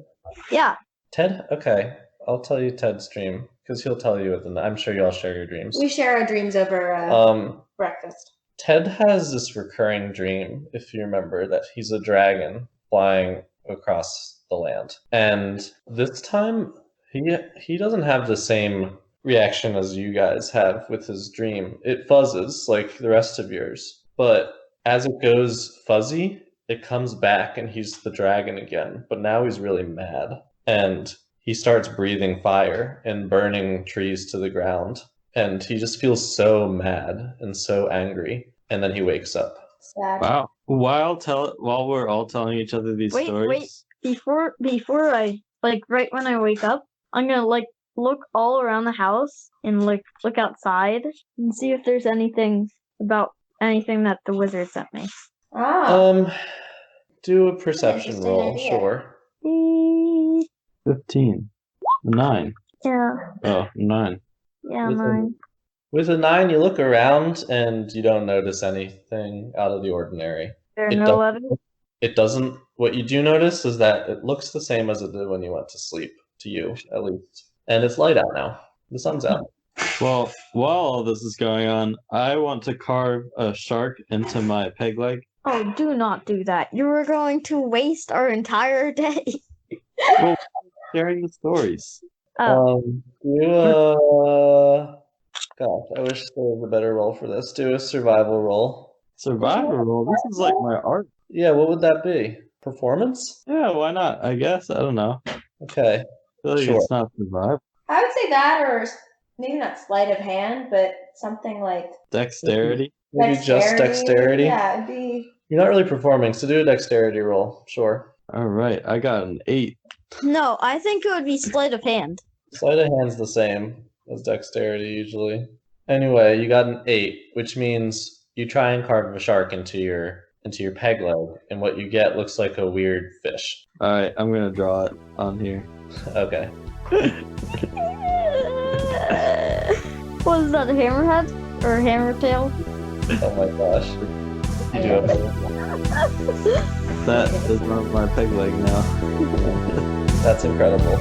Yeah. Ted? Okay. I'll tell you Ted's dream, because he'll tell you, and I'm sure you all share your dreams. We share our dreams over breakfast. Ted has this recurring dream, if you remember, that he's a dragon flying across the land. And this time, he doesn't have the same reaction as you guys have with his dream. It fuzzes like the rest of yours. But as it goes fuzzy, it comes back and he's the dragon again. But now he's really mad. And he starts breathing fire and burning trees to the ground. And he just feels so mad and so angry. And then he wakes up. Sad. Wow. While we're all telling each other these stories. Wait. Before I right when I wake up, I'm gonna look all around the house and look outside and see if there's anything that the wizard sent me. Oh. Do a perception Interesting roll, idea. sure. 15. 9. Yeah. Oh, 9. Yeah, With a- 9. With a 9, you look around and you don't notice anything out of the ordinary. There are It no does- letters. It doesn't. What you do notice is that it looks the same as it did when you went to sleep, to you at least. And it's light out now. The sun's out. Well, while all this is going on, I want to carve a shark into my peg leg. Oh, do not do that. You are going to waste our entire day. Well, sharing the stories. Oh, Gosh, I wish there was a better roll for this. Do a survival roll. Survivor roll. This is like my art. Yeah, what would that be? Performance? Yeah, why not? I guess. I don't know. Okay. I feel like Sure. it's not survival. I would say that, or maybe not sleight of hand, but something like Dexterity. Maybe just dexterity? Yeah, it'd be. You're not really performing, so do a dexterity roll. Sure. All right, I got an 8. no, I think it would be sleight of hand. Sleight of hand's the same as dexterity usually. Anyway, you got an 8, which means you try and carve a shark into your peg leg, and what you get looks like a weird fish. All right, I'm gonna draw it on here. Okay. What is that, a hammerhead? Or a hammer tail? Oh my gosh. You do it. That is my peg leg now. That's incredible.